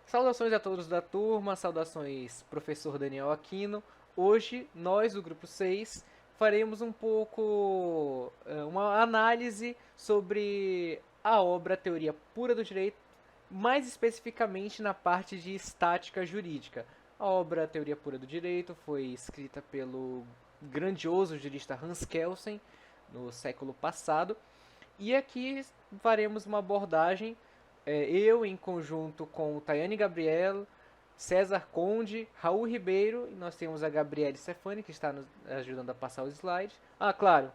Saudações a todos da turma, saudações professor Daniel Aquino. Hoje, nós do grupo 6 faremos um pouco uma análise sobre a obra Teoria Pura do Direito, mais especificamente na parte de estática jurídica. A obra Teoria Pura do Direito foi escrita pelo grandioso jurista Hans Kelsen no século passado, e aqui faremos uma abordagem, eu em conjunto com Tayane Gabriel, César Conde, Raul Ribeiro, e nós temos a Gabriele Stefani, que está nos ajudando a passar os slides. Ah, claro,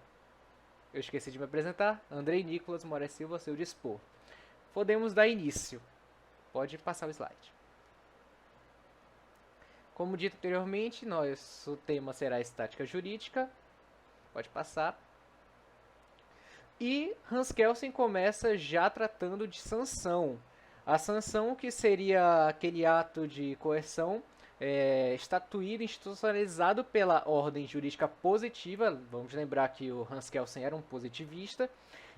eu esqueci de me apresentar, Andrei Nicolas Moraes Silva, ao seu dispor. Podemos dar início. Pode passar o slide. Como dito anteriormente, o tema será estática jurídica. Pode passar. E Hans Kelsen começa já tratando de sanção. A sanção, que seria aquele ato de coerção estatuído, institucionalizado pela ordem jurídica positiva. Vamos lembrar que o Hans Kelsen era um positivista.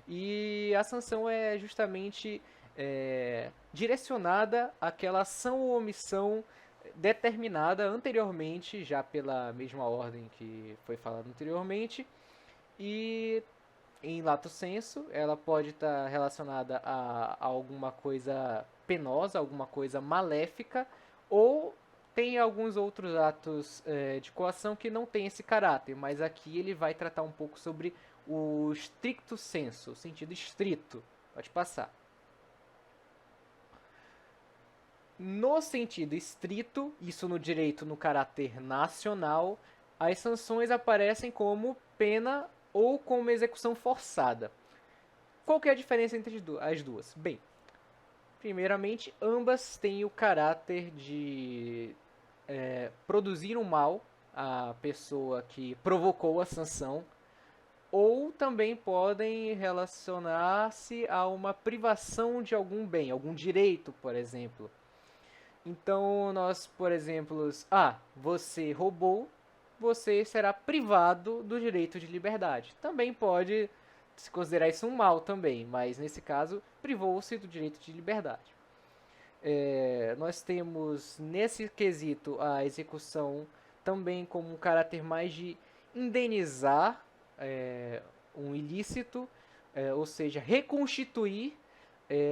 E a sanção é justamente direcionada àquela ação ou omissão determinada anteriormente, já pela mesma ordem que foi falado anteriormente, e em lato sensu, ela pode estar relacionada a alguma coisa penosa, alguma coisa maléfica, ou tem alguns outros atos de coação que não tem esse caráter, mas aqui ele vai tratar um pouco sobre o stricto sensu, o sentido estrito. Pode passar. No sentido estrito, isso no direito no caráter nacional, as sanções aparecem como pena ou como execução forçada. Qual que é a diferença entre as duas? Bem, primeiramente, ambas têm o caráter de produzir um mal à pessoa que provocou a sanção, ou também podem relacionar-se a uma privação de algum bem, algum direito, por exemplo. Então, nós, por exemplo, você roubou, você será privado do direito de liberdade. Também pode se considerar isso um mal também, mas nesse caso, privou-se do direito de liberdade. Nós temos nesse quesito a execução também como um caráter mais de indenizar um ilícito, ou seja, reconstituir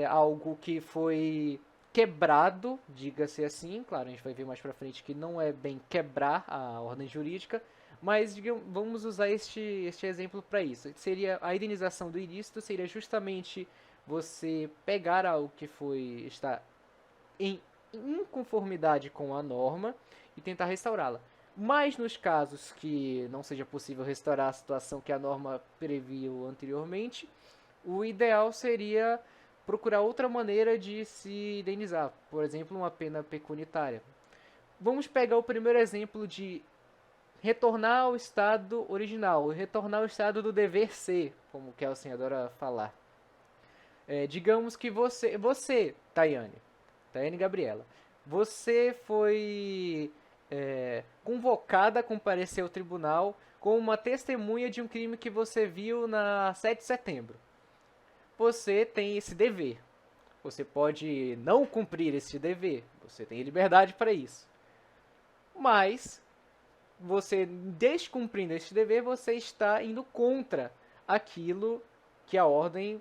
algo que foi quebrado, diga-se assim. Claro, a gente vai ver mais pra frente que não é bem quebrar a ordem jurídica, mas digamos, vamos usar este exemplo para isso. Seria a indenização do ilícito, seria justamente você pegar algo que está em inconformidade com a norma e tentar restaurá-la. Mas nos casos que não seja possível restaurar a situação que a norma previu anteriormente, o ideal seria procurar outra maneira de se indenizar, por exemplo, uma pena pecunitária. Vamos pegar o primeiro exemplo de retornar ao estado original, retornar ao estado do dever ser, como o Kelsen adora falar. Digamos que você, Tayane Gabriela, você foi convocada a comparecer ao tribunal como uma testemunha de um crime que você viu na 7 de setembro. Você tem esse dever. Você pode não cumprir esse dever. Você tem liberdade para isso. Mas, você descumprindo esse dever, você está indo contra aquilo que a ordem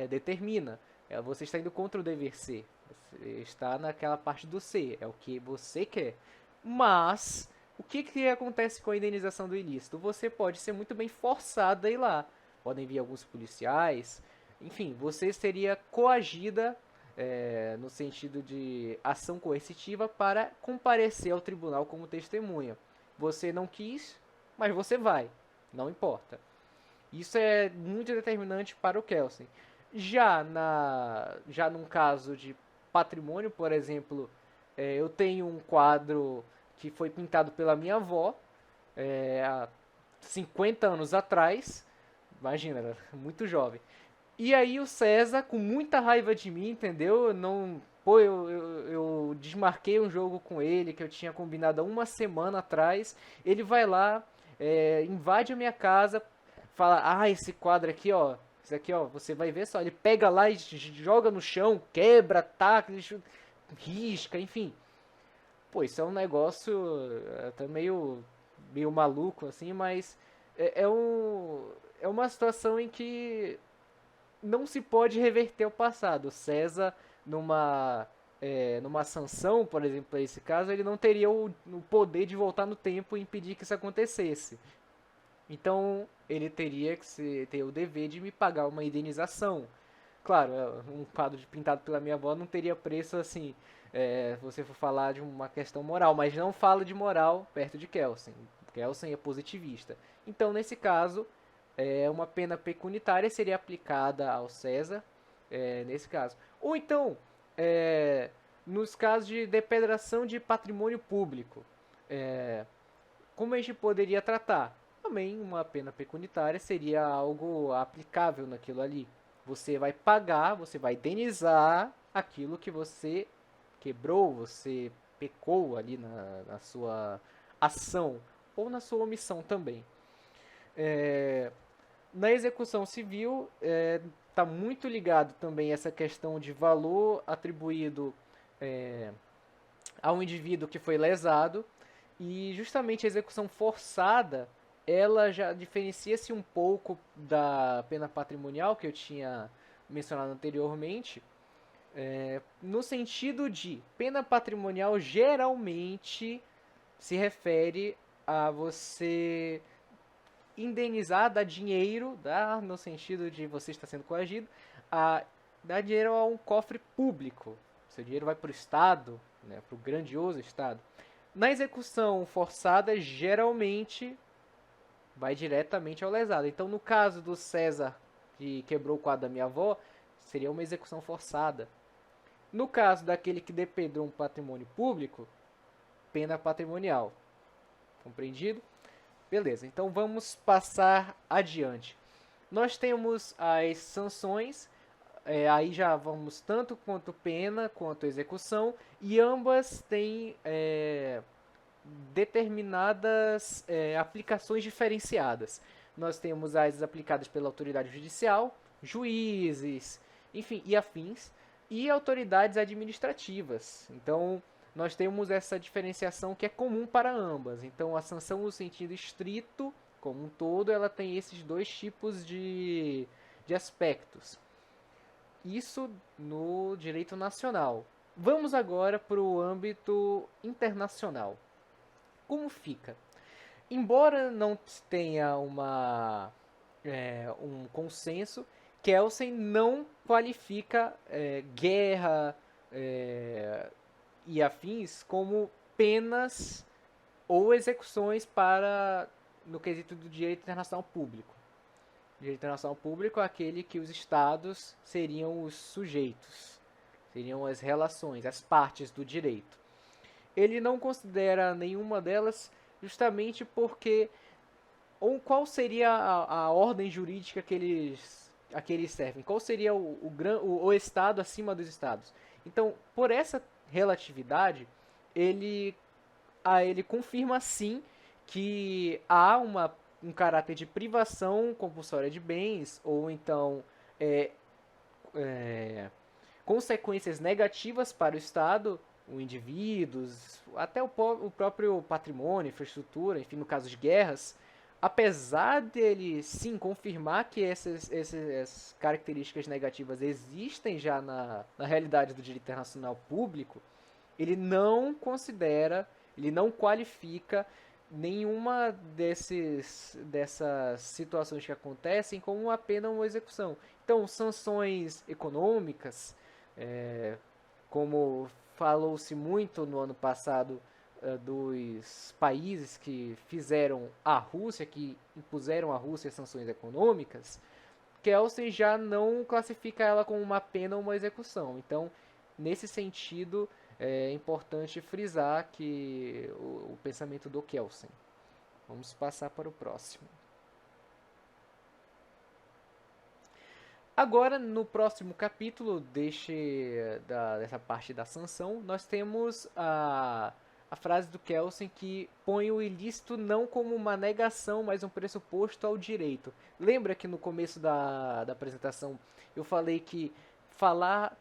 determina. Você está indo contra o dever ser. Você está naquela parte do ser. É o que você quer. Mas, o que acontece com a indenização do ilícito? Você pode ser muito bem forçado a ir lá. Podem vir alguns policiais. Enfim, você seria coagida no sentido de ação coercitiva para comparecer ao tribunal como testemunha. Você não quis, mas você vai. Não importa. Isso é muito determinante para o Kelsen. Já num caso de patrimônio, por exemplo, eu tenho um quadro que foi pintado pela minha avó há 50 anos atrás. Imagina, era muito jovem. E aí o César, com muita raiva de mim, entendeu? Não, pô, eu desmarquei um jogo com ele que eu tinha combinado há uma semana atrás. Ele vai lá, invade a minha casa, fala: "Ah, esse quadro aqui, ó, isso aqui, ó, você vai ver só". Ele pega lá e joga no chão, quebra, taca, risca, enfim. Pô, isso é um negócio até meio maluco, assim, mas é uma situação em que não se pode reverter o passado. César, numa, numa sanção, por exemplo, para esse caso, ele não teria o poder de voltar no tempo e impedir que isso acontecesse. Então, ele teria que ter o dever de me pagar uma indenização. Claro, um quadro pintado pela minha avó não teria preço assim, se você for falar de uma questão moral, mas não fala de moral perto de Kelsen. Kelsen é positivista. Então, nesse caso, uma pena pecunitária seria aplicada ao César, nesse caso. Ou então, é, nos casos de depredação de patrimônio público, é, como a gente poderia tratar? Também uma pena pecunitária seria algo aplicável naquilo ali. Você vai pagar, você vai indenizar aquilo que você quebrou, você pecou ali na sua ação ou na sua omissão também. É, na execução civil, está muito ligado também essa questão de valor atribuído a um indivíduo que foi lesado, e justamente a execução forçada ela já diferencia-se um pouco da pena patrimonial que eu tinha mencionado anteriormente, no sentido de pena patrimonial geralmente se refere a você indenizar, dar dinheiro, dar no sentido de você estar sendo coagido, a dar dinheiro a um cofre público. Seu dinheiro vai para o Estado, né, para o grandioso Estado. Na execução forçada, geralmente vai diretamente ao lesado. Então, no caso do César, que quebrou o quadro da minha avó, seria uma execução forçada. No caso daquele que depredou um patrimônio público, pena patrimonial. Compreendido? Beleza, então vamos passar adiante. Nós temos as sanções, aí já vamos tanto quanto pena quanto execução, e ambas têm determinadas aplicações diferenciadas. Nós temos as aplicadas pela autoridade judicial, juízes, enfim, e afins, e autoridades administrativas. Então, nós temos essa diferenciação que é comum para ambas. Então, a sanção no sentido estrito, como um todo, ela tem esses dois tipos de aspectos. Isso no direito nacional. Vamos agora para o âmbito internacional. Como fica? Embora não tenha um consenso, Kelsen não qualifica guerra e afins como penas ou execuções para no quesito do direito internacional público. O direito internacional público é aquele que os estados seriam os sujeitos, seriam as relações, as partes do direito. Ele não considera nenhuma delas justamente porque qual seria a ordem jurídica a que eles servem? Qual seria o Estado acima dos Estados? Então, por essa relatividade, ele, ele confirma sim que há um caráter de privação compulsória de bens, ou então consequências negativas para o Estado, o indivíduos, até o próprio patrimônio, infraestrutura, enfim, no caso de guerras, apesar dele sim confirmar que essas características negativas existem já na realidade do direito internacional público, ele não considera, ele não qualifica nenhuma dessas situações que acontecem como uma pena ou uma execução. Então, sanções econômicas, como falou-se muito no ano passado dos países que fizeram a Rússia, que impuseram à Rússia sanções econômicas, Kelsen já não classifica ela como uma pena ou uma execução. Então, nesse sentido, é importante frisar que o pensamento do Kelsen. Vamos passar para o próximo. Agora, no próximo capítulo dessa parte da sanção, nós temos a frase do Kelsen que põe o ilícito não como uma negação, mas um pressuposto ao direito. Lembra que no começo da apresentação eu falei que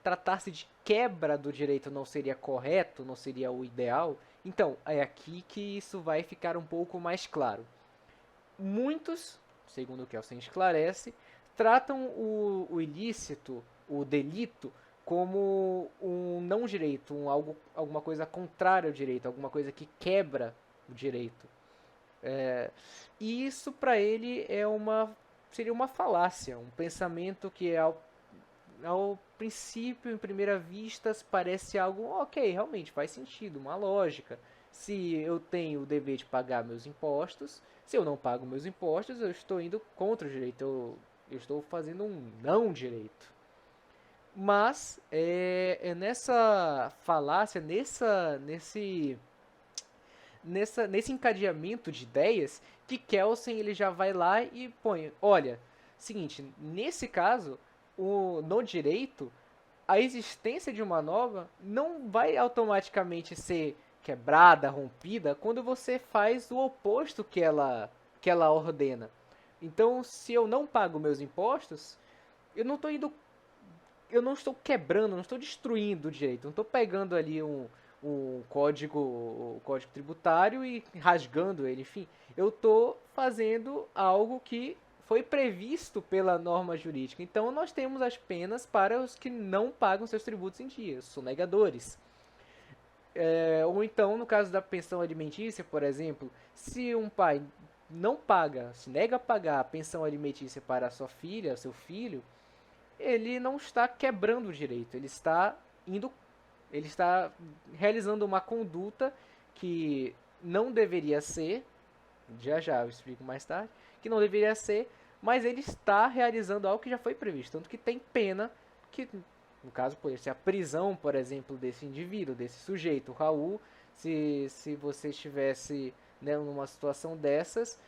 tratar-se de quebra do direito não seria correto, não seria o ideal, então é aqui que isso vai ficar um pouco mais claro. Muitos, segundo o Kelsen esclarece, tratam o ilícito, o delito, como um não direito, alguma coisa contrária ao direito, alguma coisa que quebra o direito. E isso para ele seria uma falácia, um pensamento que ao princípio, em primeira vista, parece algo ok, realmente faz sentido, uma lógica. Se eu tenho o dever de pagar meus impostos, se eu não pago meus impostos, eu estou indo contra o direito, eu estou fazendo um não direito. Mas é nessa falácia, nesse encadeamento de ideias que Kelsen ele já vai lá e põe, olha, seguinte, nesse caso, no direito, a existência de uma norma não vai automaticamente ser quebrada, rompida, quando você faz o oposto que ela ordena. Então, se eu não pago meus impostos, eu não estou indo, eu não estou quebrando, não estou destruindo o direito, não estou pegando ali um código tributário e rasgando ele, enfim, eu estou fazendo algo que foi previsto pela norma jurídica. Então, nós temos as penas para os que não pagam seus tributos em dia, os sonegadores. Ou então, no caso da pensão alimentícia, por exemplo, se um pai não paga, se nega a pagar a pensão alimentícia para a sua filha, seu filho, ele não está quebrando o direito, ele está realizando uma conduta que não deveria ser, já eu explico mais tarde, que não deveria ser, mas ele está realizando algo que já foi previsto, tanto que tem pena, que no caso poderia ser a prisão, por exemplo, desse indivíduo, desse sujeito, o Raul, se você estivesse, né, numa situação dessas,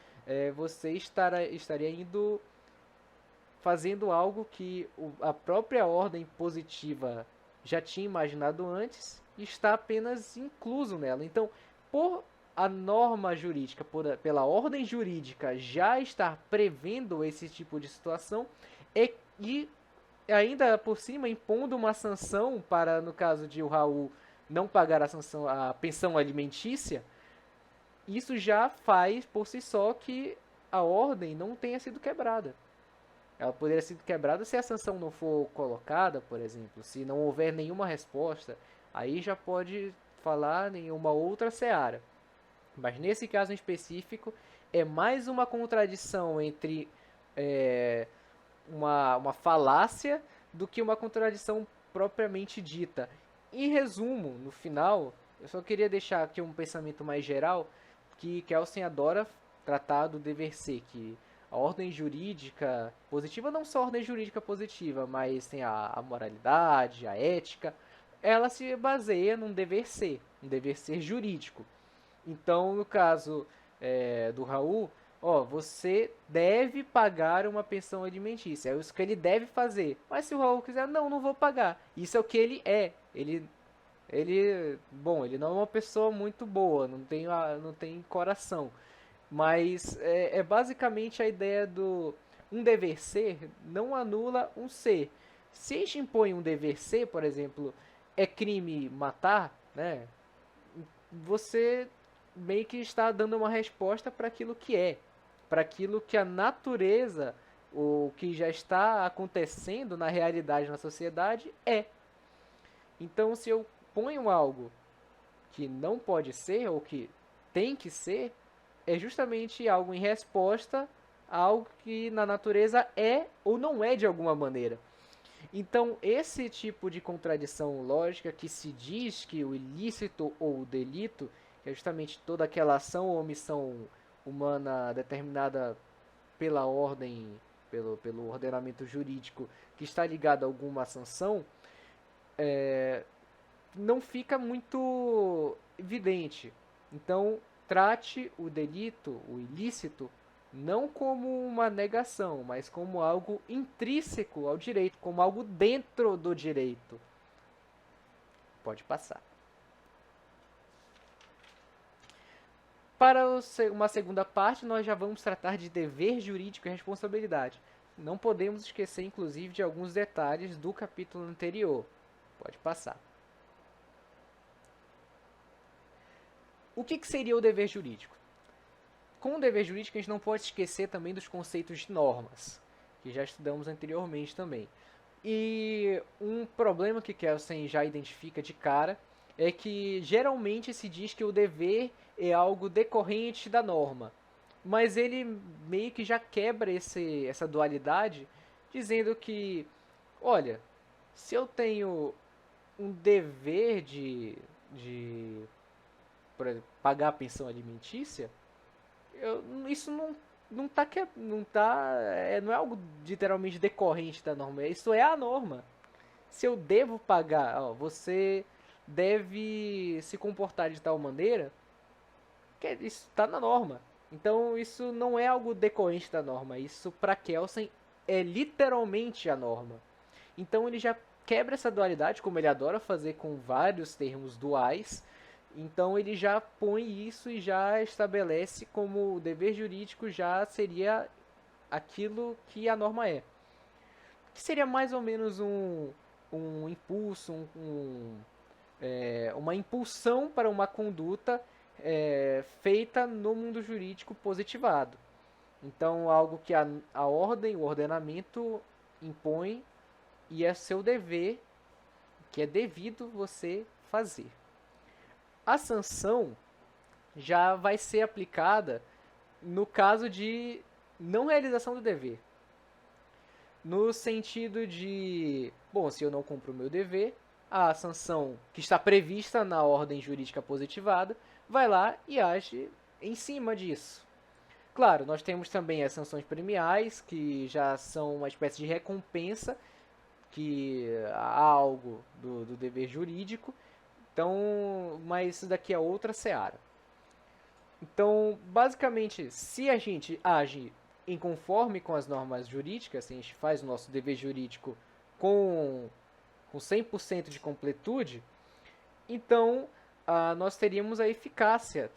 você estaria indo fazendo algo que a própria ordem positiva já tinha imaginado antes e está apenas incluso nela. Então, por a norma jurídica, pela ordem jurídica já estar prevendo esse tipo de situação e ainda por cima impondo uma sanção para, no caso de o Raul não pagar a pensão alimentícia, isso já faz por si só que a ordem não tenha sido quebrada. Ela poderia ser quebrada se a sanção não for colocada, por exemplo, se não houver nenhuma resposta, aí já pode falar em uma outra seara. Mas nesse caso em específico, é mais uma contradição entre uma falácia do que uma contradição propriamente dita. Em resumo, no final, eu só queria deixar aqui um pensamento mais geral, que Kelsen adora tratar do dever ser, que a ordem jurídica positiva, não só a ordem jurídica positiva, mas tem a moralidade, a ética, ela se baseia num um dever ser jurídico. Então, no caso do Raul, ó, você deve pagar uma pensão alimentícia. É isso que ele deve fazer. Mas se o Raul quiser, não vou pagar. Isso é o que ele é. Bom, ele não é uma pessoa muito boa, não tem coração. Mas é basicamente a ideia do um dever ser não anula um ser. Se a gente impõe um dever ser, por exemplo, é crime matar, né? Você meio que está dando uma resposta para aquilo que é, para aquilo que a natureza, o que já está acontecendo na realidade na sociedade é. Então, se eu ponho algo que não pode ser ou que tem que ser, é justamente algo em resposta a algo que na natureza é ou não é de alguma maneira. Então, esse tipo de contradição lógica que se diz que o ilícito ou o delito, que é justamente toda aquela ação ou omissão humana determinada pela ordem, pelo ordenamento jurídico, que está ligado a alguma sanção, não fica muito evidente. Então, trate o delito, o ilícito, não como uma negação, mas como algo intrínseco ao direito, como algo dentro do direito. Pode passar. Para uma segunda parte, nós já vamos tratar de dever jurídico e responsabilidade. não podemos esquecer, inclusive, de alguns detalhes do capítulo anterior. Pode passar. O que seria o dever jurídico? Com o dever jurídico, a gente não pode esquecer também dos conceitos de normas, que já estudamos anteriormente também. E um problema que Kelsen já identifica de cara é que geralmente se diz que o dever é algo decorrente da norma, mas ele meio que já quebra essa dualidade, dizendo que, olha, se eu tenho um dever de por exemplo, pagar a pensão alimentícia, isso não é algo literalmente decorrente da norma, isso é a norma. Se eu devo pagar, ó, você deve se comportar de tal maneira, que isso está na norma. Então isso não é algo decorrente da norma, isso para Kelsen é literalmente a norma. Então ele já quebra essa dualidade, como ele adora fazer com vários termos duais. Então ele já põe isso e já estabelece como o dever jurídico já seria aquilo que a norma é. Que seria mais ou menos um impulso, uma impulsão para uma conduta feita no mundo jurídico positivado. Então, algo que a ordem, o ordenamento impõe e é seu dever, que é devido você fazer. A sanção já vai ser aplicada no caso de não realização do dever. No sentido de, bom, se eu não cumpro o meu dever, a sanção que está prevista na ordem jurídica positivada vai lá e age em cima disso. Claro, nós temos também as sanções premiais, que já são uma espécie de recompensa que há algo do dever jurídico. Então, mas isso daqui é outra seara. Então, basicamente, se a gente age em conforme com as normas jurídicas, se a gente faz o nosso dever jurídico com 100% de completude, então nós teríamos a eficácia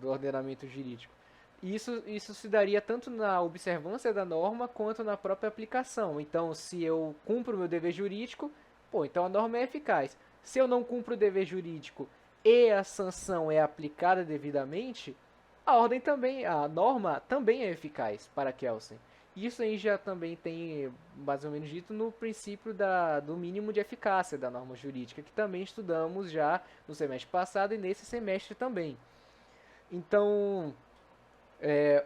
do ordenamento jurídico. E isso se daria tanto na observância da norma quanto na própria aplicação. Então, se eu cumpro o meu dever jurídico, pô, então a norma é eficaz. Se eu não cumpro o dever jurídico e a sanção é aplicada devidamente, a norma também é eficaz para Kelsen. Isso aí já também tem mais ou menos dito no princípio do mínimo de eficácia da norma jurídica, que também estudamos já no semestre passado e nesse semestre também. Então,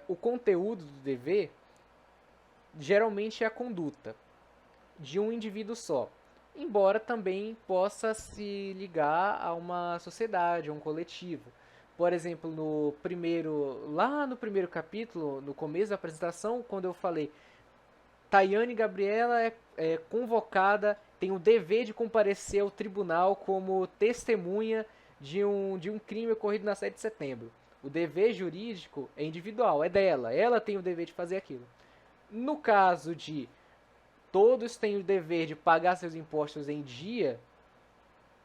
o conteúdo do dever geralmente é a conduta de um indivíduo só, embora também possa se ligar a uma sociedade, a um coletivo. Por exemplo, lá no primeiro capítulo, no começo da apresentação, quando eu falei Tayane Gabriela é convocada, tem o dever de comparecer ao tribunal como testemunha de um crime ocorrido na 7 de setembro. O dever jurídico é individual, é dela, ela tem o dever de fazer aquilo. No caso de todos têm o dever de pagar seus impostos em dia,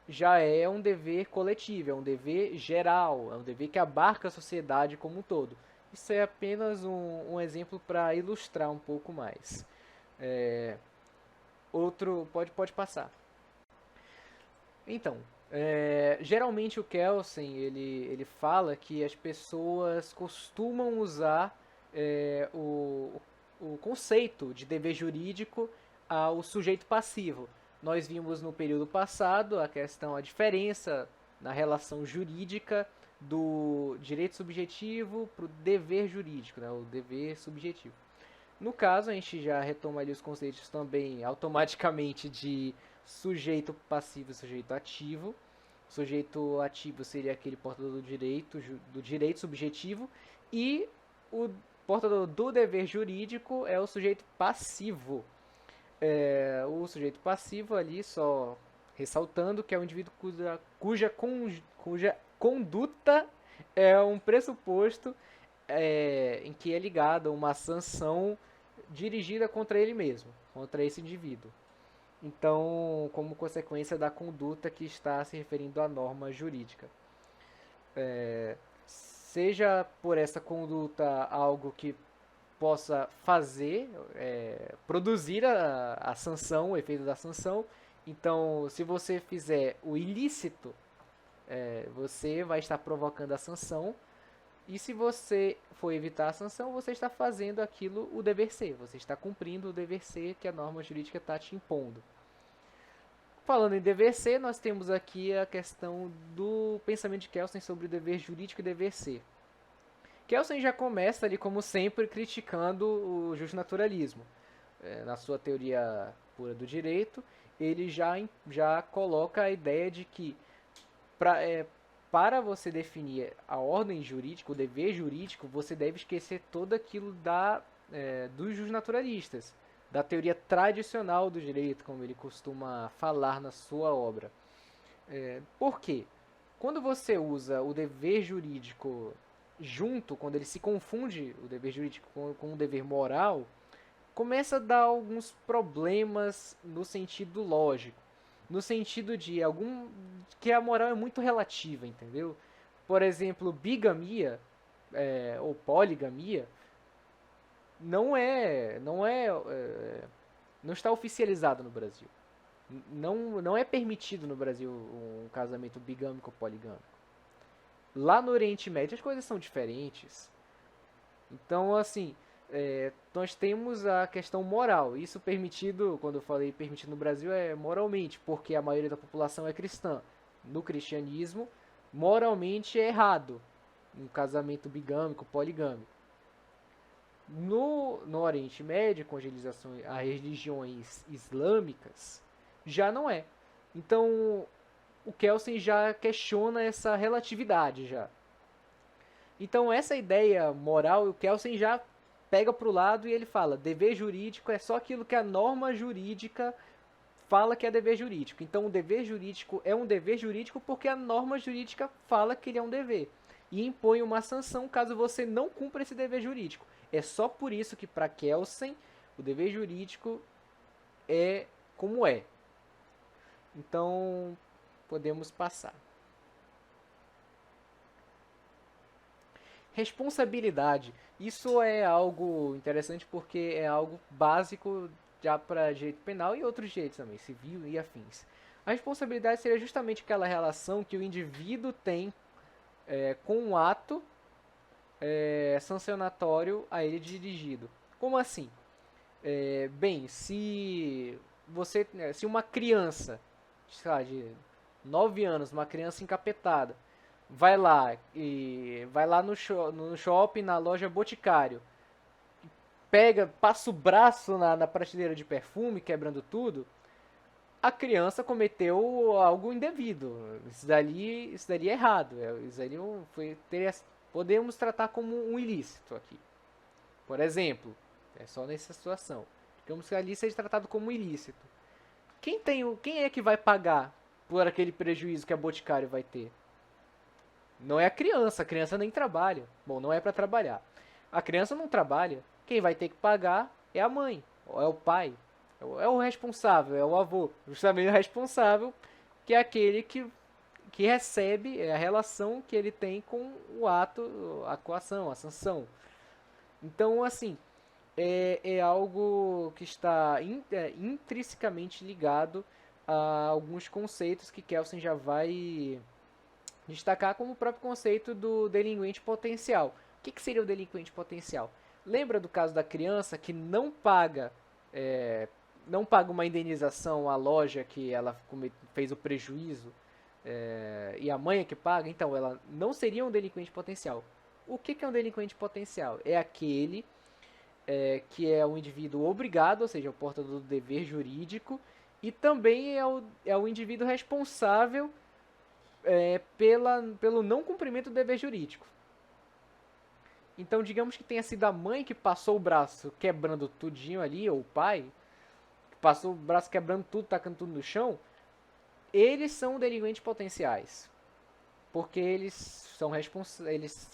já é um dever coletivo, é um dever geral, é um dever que abarca a sociedade como um todo. Isso é apenas um exemplo para ilustrar um pouco mais. Pode passar. Então, geralmente o Kelsen ele fala que as pessoas costumam usar o conceito de dever jurídico ao sujeito passivo. Nós vimos no período passado a diferença na relação jurídica do direito subjetivo para o dever jurídico, né, o dever subjetivo. No caso, a gente já retoma ali os conceitos também automaticamente de sujeito passivo e sujeito ativo. O sujeito ativo seria aquele portador do direito subjetivo e o portador do dever jurídico é o sujeito passivo. O sujeito passivo ali, só ressaltando que é um indivíduo cuja conduta é um pressuposto em que é ligada uma sanção dirigida contra ele mesmo, contra esse indivíduo. Então, como consequência da conduta que está se referindo à norma jurídica. Seja por essa conduta algo que possa fazer, produzir a sanção, o efeito da sanção. Então, se você fizer o ilícito, você vai estar provocando a sanção. E se você for evitar a sanção, você está fazendo aquilo, o dever ser. Você está cumprindo o dever ser que a norma jurídica está te impondo. Falando em dever ser, nós temos aqui a questão do pensamento de Kelsen sobre o dever jurídico e dever ser. Kelsen já começa ali, como sempre, criticando o justnaturalismo. Na sua teoria pura do direito, ele já coloca a ideia de que para você definir a ordem jurídica, o dever jurídico, você deve esquecer todo aquilo dos justnaturalistas, da teoria tradicional do direito, como ele costuma falar na sua obra. Por quê? Quando você usa o dever jurídico junto, quando ele se confunde o dever jurídico com o dever moral, começa a dar alguns problemas no sentido lógico. No sentido que a moral é muito relativa, entendeu? Por exemplo, bigamia ou poligamia não está oficializado no Brasil. Não é permitido no Brasil um casamento bigâmico ou poligâmico. Lá no Oriente Médio as coisas são diferentes. Então, assim, nós temos a questão moral. Isso permitido, quando eu falei permitido no Brasil, é moralmente, porque a maioria da população é cristã. No cristianismo, moralmente é errado um casamento bigâmico, poligâmico. No Oriente Médio, com as religiões islâmicas, já não é. Então, o Kelsen já questiona essa relatividade já. Então, essa ideia moral, o Kelsen já pega para o lado e ele fala, dever jurídico é só aquilo que a norma jurídica fala que é dever jurídico. Então, o dever jurídico é um dever jurídico porque a norma jurídica fala que ele é um dever. E impõe uma sanção caso você não cumpra esse dever jurídico. É só por isso que, para Kelsen, o dever jurídico é como é. Então, podemos passar. Responsabilidade. Isso é algo interessante porque é algo básico já para direito penal e outros direitos também, civil e afins. A responsabilidade seria justamente aquela relação que o indivíduo tem com um ato sancionatório a ele dirigido. Como assim? Bem, se uma criança, sei lá, de 9 anos, uma criança encapetada, vai lá no shopping, na loja Boticário, passa o braço na prateleira de perfume, quebrando tudo, a criança cometeu algo indevido. Isso dali é errado. Isso dali podemos tratar como um ilícito aqui. Por exemplo, é só nessa situação. Digamos que ali seja tratado como um ilícito. Quem é que vai pagar por aquele prejuízo que a Boticário vai ter? Não é a criança nem trabalha. Bom, não é para trabalhar. A criança não trabalha. Quem vai ter que pagar é a mãe, ou é o pai, é o responsável, é o avô. Justamente o responsável, que é aquele que recebe a relação que ele tem com o ato, a coação, a sanção. Então, assim, é algo que está intrinsecamente ligado a alguns conceitos que Kelsen já vai destacar, como o próprio conceito do delinquente potencial. O que seria o delinquente potencial? Lembra do caso da criança que não paga uma indenização à loja que ela fez o prejuízo e a mãe é que paga? Então, ela não seria um delinquente potencial. O que é um delinquente potencial? É aquele que é um indivíduo obrigado, ou seja, o portador do dever jurídico, e também é o indivíduo responsável pelo não cumprimento do dever jurídico. Então, digamos que tenha sido a mãe que passou o braço quebrando tudinho ali, ou o pai, que passou o braço quebrando tudo, tacando tudo no chão, eles são delinquentes potenciais. Porque eles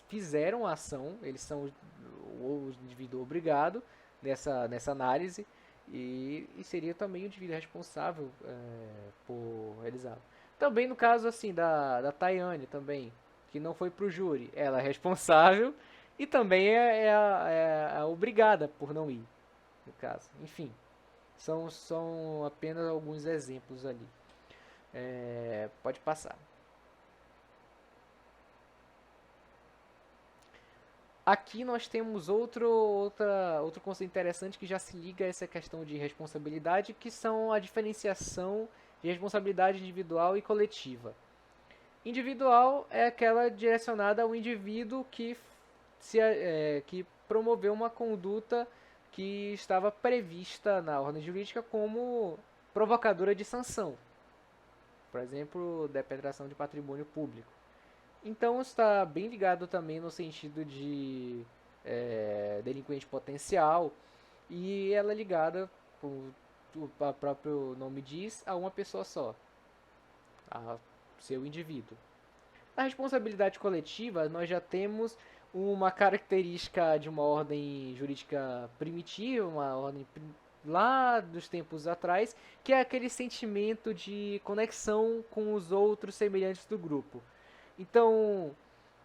fizeram a ação, eles são o indivíduo obrigado nessa análise, e seria também o indivíduo responsável por realizá-lo. Também no caso assim da Tayane também, que não foi pro júri, ela é responsável e também é obrigada por não ir, no caso. Enfim, são apenas alguns exemplos ali. Pode passar. Aqui nós temos outro conceito interessante que já se liga a essa questão de responsabilidade, que são a diferenciação de responsabilidade individual e coletiva. Individual é aquela direcionada ao indivíduo que promoveu uma conduta que estava prevista na ordem jurídica como provocadora de sanção, por exemplo, depredação de patrimônio público. Então está bem ligado também no sentido de delinquente potencial, e ela é ligada, como o próprio nome diz, a uma pessoa só, a seu indivíduo. Na responsabilidade coletiva, nós já temos uma característica de uma ordem jurídica primitiva, uma ordem lá dos tempos atrás, que é aquele sentimento de conexão com os outros semelhantes do grupo. Então,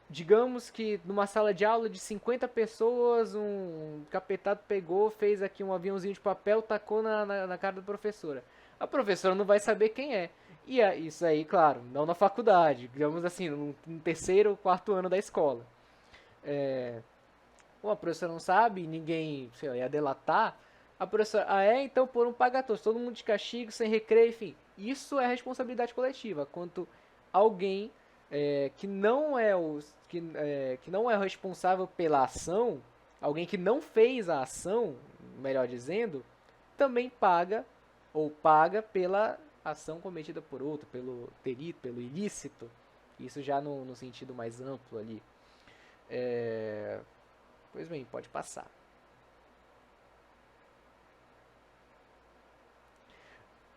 digamos que numa sala de aula de 50 pessoas, um capetado pegou, fez aqui um aviãozinho de papel, tacou na cara da professora. A professora não vai saber quem é. E isso aí, claro, não na faculdade, digamos assim, no terceiro ou quarto ano da escola. Como a professora não sabe, ninguém, sei lá, ia delatar, a professora, então por um paga-todos, todo mundo de castigo, sem recreio, enfim. Isso é responsabilidade coletiva, quanto alguém que não é que não é responsável pela ação, alguém que não fez a ação, melhor dizendo, também paga ou paga pela ação cometida por outro, pelo delito, pelo ilícito. Isso já no sentido mais amplo ali. Pois bem, pode passar.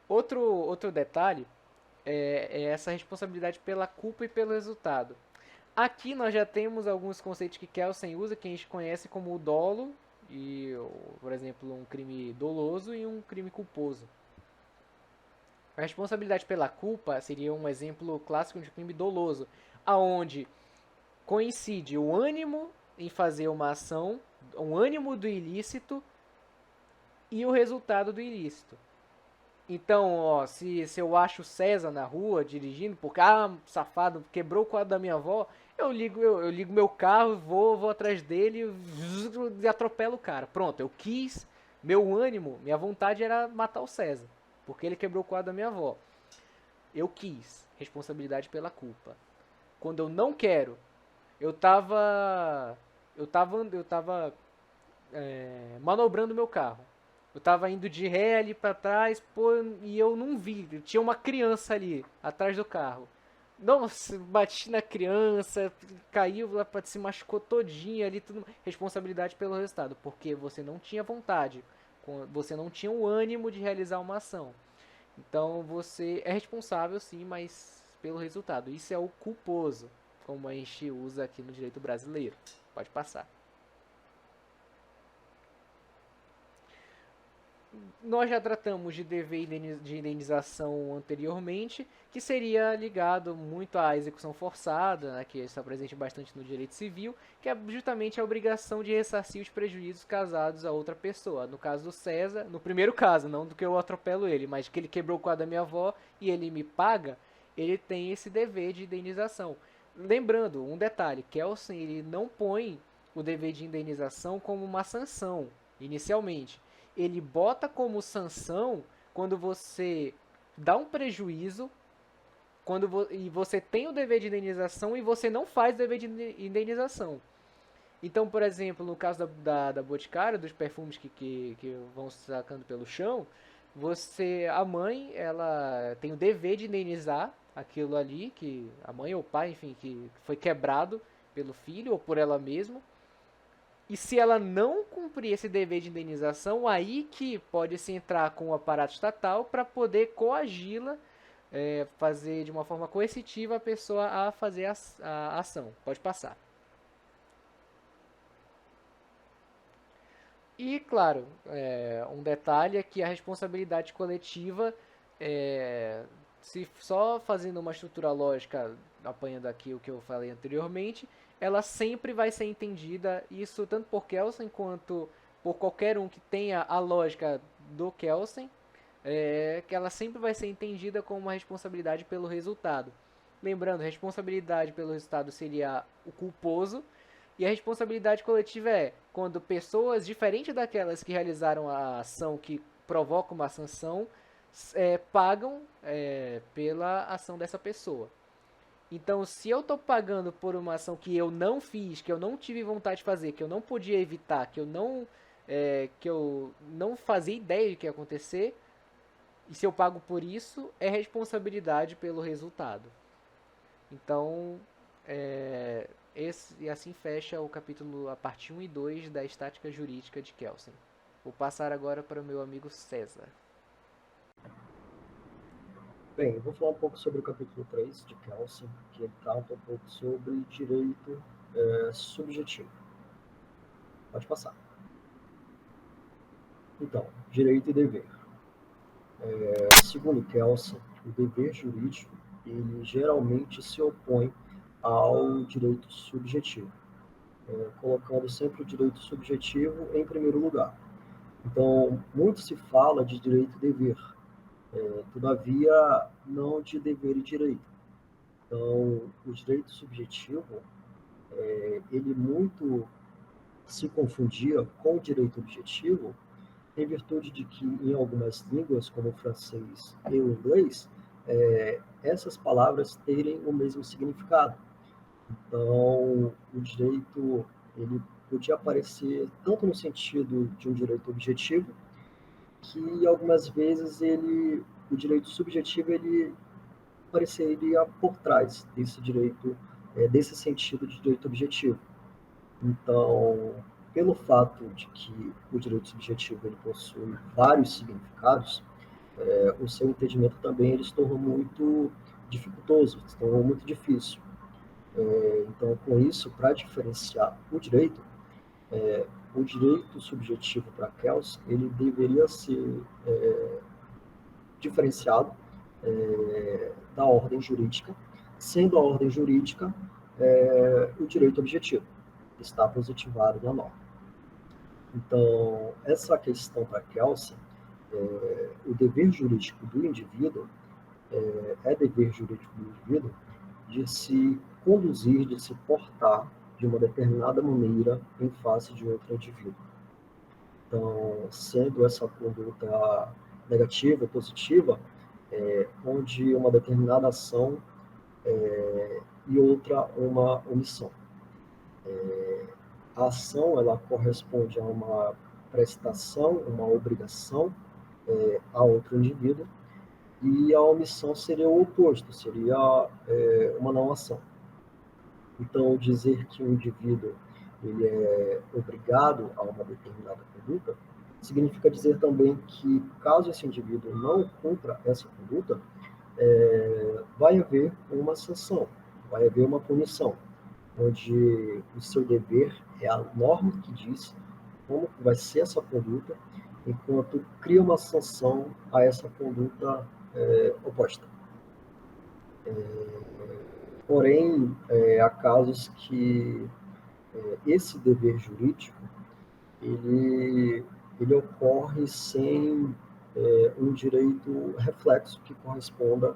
Outro detalhe é essa responsabilidade pela culpa e pelo resultado. Aqui nós já temos alguns conceitos que Kelsen usa, que a gente conhece como o dolo, e, por exemplo, um crime doloso e um crime culposo. A responsabilidade pela culpa seria um exemplo clássico de crime doloso, aonde coincide o ânimo em fazer uma ação, o ânimo do ilícito e o resultado do ilícito. Então, ó, se eu acho o César na rua dirigindo, porque, safado, quebrou o quadro da minha avó, eu ligo meu carro, vou atrás dele e atropelo o cara. Pronto, eu quis, meu ânimo, minha vontade era matar o César, porque ele quebrou o quadro da minha avó. Eu quis, responsabilidade pela culpa. Quando eu não quero, eu tava. Eu tava manobrando meu carro. Eu tava indo de ré ali pra trás, pô, e eu não vi. Tinha uma criança ali, atrás do carro. Nossa, bati na criança, caiu lá, se machucou todinha ali, tudo. Responsabilidade pelo resultado, porque você não tinha vontade, você não tinha o ânimo de realizar uma ação. Então você é responsável sim, mas pelo resultado. Isso é o culposo, como a gente usa aqui no direito brasileiro. Pode passar. Nós já tratamos de dever de indenização anteriormente, que seria ligado muito à execução forçada, né, que está presente bastante no direito civil, que é justamente a obrigação de ressarcir os prejuízos causados a outra pessoa. No caso do César, no primeiro caso, não do que eu atropelo ele, mas que ele quebrou o quadro da minha avó e ele me paga, ele tem esse dever de indenização. Lembrando, um detalhe, Kelsen ele não põe o dever de indenização como uma sanção, inicialmente. Ele bota como sanção quando você dá um prejuízo e você tem o dever de indenização e você não faz o dever de indenização. Então, por exemplo, no caso da Boticário, dos perfumes que vão sacando pelo chão, a mãe, ela tem o dever de indenizar aquilo ali, que a mãe ou o pai, enfim, que foi quebrado pelo filho ou por ela mesma. E se ela não cumprir esse dever de indenização, aí que pode se entrar com o aparato estatal para poder coagi-la, fazer de uma forma coercitiva a pessoa a fazer a ação. Pode passar. E, claro, um detalhe é que a responsabilidade coletiva se só fazendo uma estrutura lógica, apanhando aqui o que eu falei anteriormente, ela sempre vai ser entendida, isso tanto por Kelsen quanto por qualquer um que tenha a lógica do Kelsen, que ela sempre vai ser entendida como uma responsabilidade pelo resultado. Lembrando, responsabilidade pelo resultado seria o culposo, e a responsabilidade coletiva é quando pessoas diferentes daquelas que realizaram a ação que provoca uma sanção pagam pela ação dessa pessoa. Então, se eu estou pagando por uma ação que eu não fiz, que eu não tive vontade de fazer, que eu não podia evitar, que eu não fazia ideia de que ia acontecer, e se eu pago por isso, é responsabilidade pelo resultado. Então, e assim fecha o capítulo, a parte 1 e 2 da estática jurídica de Kelsen. Vou passar agora para o meu amigo César. Bem, eu vou falar um pouco sobre o capítulo 3 de Kelsen, que ele trata um pouco sobre direito subjetivo. Pode passar. Então, direito e dever. Segundo Kelsen, o dever jurídico ele geralmente se opõe ao direito subjetivo, colocando sempre o direito subjetivo em primeiro lugar. Então, muito se fala de direito e dever, todavia, não de dever e direito. Então, o direito subjetivo, ele muito se confundia com o direito objetivo, em virtude de que, em algumas línguas, como o francês e o inglês, essas palavras terem o mesmo significado. Então, o direito ele podia aparecer tanto no sentido de um direito objetivo, que algumas vezes o direito subjetivo ele apareceria por trás desse direito, desse sentido de direito objetivo. Então, pelo fato de que o direito subjetivo ele possui vários significados, o seu entendimento também ele se tornou muito dificultoso, se tornou muito difícil. Então, com isso, para diferenciar o direito subjetivo para Kelsen, ele deveria ser diferenciado da ordem jurídica, sendo a ordem jurídica o direito objetivo, que está positivado na norma. Então, essa questão para Kelsen, o dever jurídico do indivíduo, dever jurídico do indivíduo de se conduzir, de se portar de uma determinada maneira em face de outro indivíduo. Então, sendo essa conduta negativa ou positiva, onde uma determinada ação e outra uma omissão. A ação ela corresponde a uma prestação, uma obrigação a outro indivíduo, e a omissão seria o oposto, seria uma não ação. Então, dizer que o indivíduo ele é obrigado a uma determinada conduta significa dizer também que, caso esse indivíduo não cumpra essa conduta, vai haver uma sanção, vai haver uma punição, onde o seu dever é a norma que diz como vai ser essa conduta, enquanto cria uma sanção a essa conduta oposta. Porém, há casos que esse dever jurídico ele ocorre sem um direito reflexo que corresponda,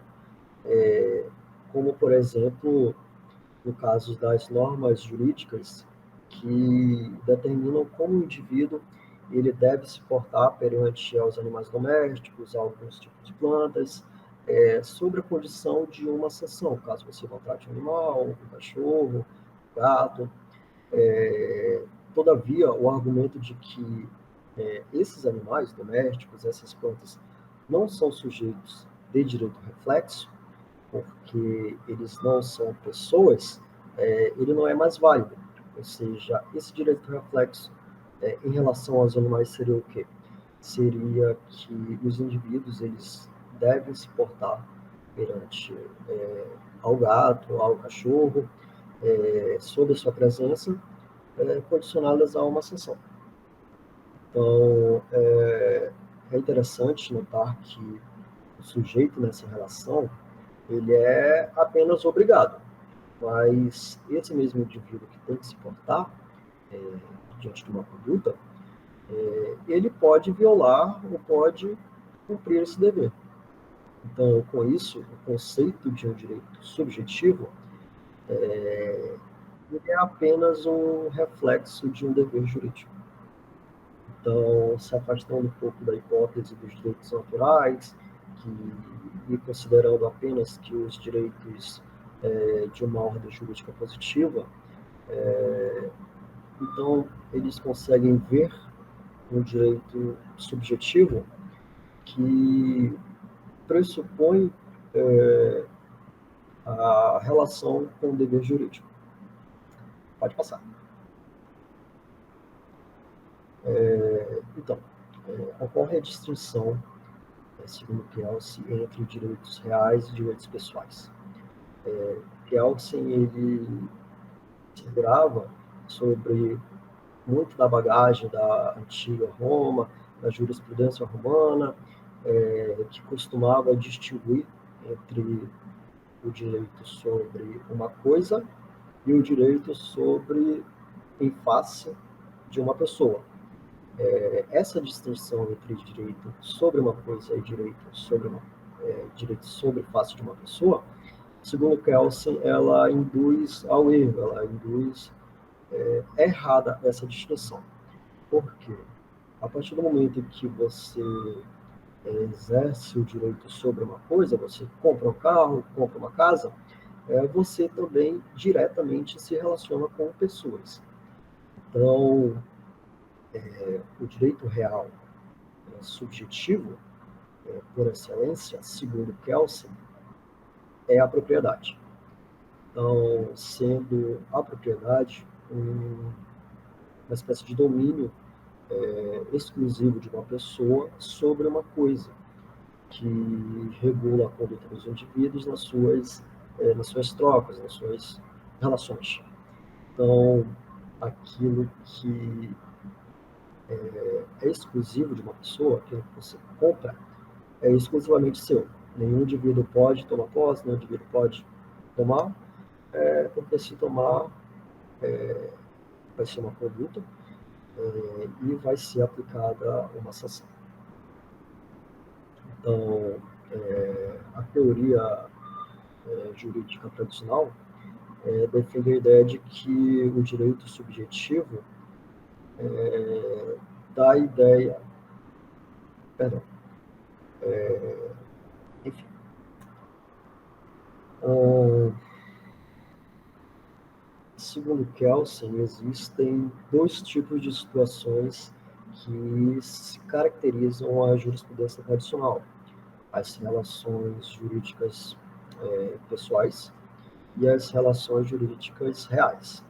como, por exemplo, no caso das normas jurídicas que determinam como o indivíduo ele deve se portar perante aos animais domésticos, a alguns tipos de plantas, sobre a condição de uma sanção, caso você maltrate um animal, um cachorro, um gato. Todavia, o argumento de que esses animais domésticos, essas plantas, não são sujeitos de direito reflexo, porque eles não são pessoas, ele não é mais válido. Ou seja, esse direito reflexo em relação aos animais seria o quê? Seria que os indivíduos eles devem se portar perante ao gato, ao cachorro, sob a sua presença, condicionadas a uma sanção. Então, é interessante notar que o sujeito nessa relação ele é apenas obrigado. Mas esse mesmo indivíduo que tem que se portar diante de uma conduta, ele pode violar ou pode cumprir esse dever. Então, com isso, o conceito de um direito subjetivo ele é apenas um reflexo de um dever jurídico. Então, se afastando um pouco da hipótese dos direitos naturais, e considerando apenas que os direitos de uma ordem jurídica positiva, então eles conseguem ver um direito subjetivo que pressupõe a relação com o dever jurídico. Pode passar. Então, ocorre a distinção, segundo Kelsen, entre direitos reais e direitos pessoais. Kelsen, ele segurava sobre muito da bagagem da antiga Roma, da jurisprudência romana, que costumava distinguir entre o direito sobre uma coisa e o direito sobre em face de uma pessoa. Essa distinção entre direito sobre uma coisa e direito sobre face de uma pessoa, segundo Kelsen, ela induz ao erro, ela induz errada essa distinção. Por quê? A partir do momento em que você exerce o direito sobre uma coisa, você compra um carro, compra uma casa, você também diretamente se relaciona com pessoas. Então, o direito real subjetivo, por excelência, segundo Kelsen, é a propriedade. Então, sendo a propriedade uma espécie de domínio exclusivo de uma pessoa sobre uma coisa, que regula a conduta dos indivíduos nas suas trocas, nas suas relações. Então, aquilo que é exclusivo de uma pessoa, aquilo que você compra, é exclusivamente seu. Nenhum indivíduo pode tomar posse, nenhum indivíduo pode tomar, porque se tomar, vai ser uma conduta e vai ser aplicada uma sanção. Então, a teoria jurídica tradicional defende a ideia de que o direito subjetivo dá a ideia, perdão, enfim, segundo Kelsen, existem dois tipos de situações que se caracterizam a jurisprudência tradicional: as relações jurídicas pessoais e as relações jurídicas reais.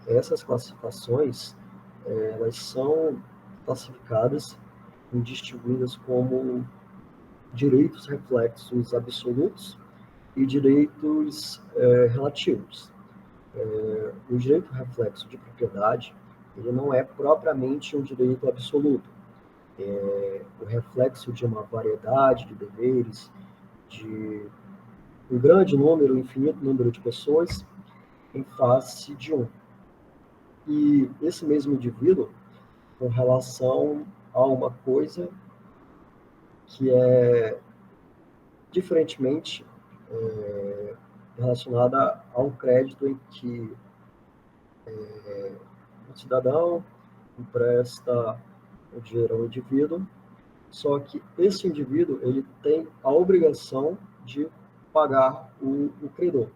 Essas classificações elas são classificadas e distinguidas como direitos reflexos absolutos e direitos relativos. O direito reflexo de propriedade ele não é propriamente um direito absoluto. O reflexo de uma variedade de deveres, de um grande número, um infinito número de pessoas em face de um. E esse mesmo indivíduo, com relação a uma coisa que é diferentemente relacionada a um crédito em que o cidadão empresta o dinheiro ao indivíduo, só que esse indivíduo ele tem a obrigação de pagar o credor.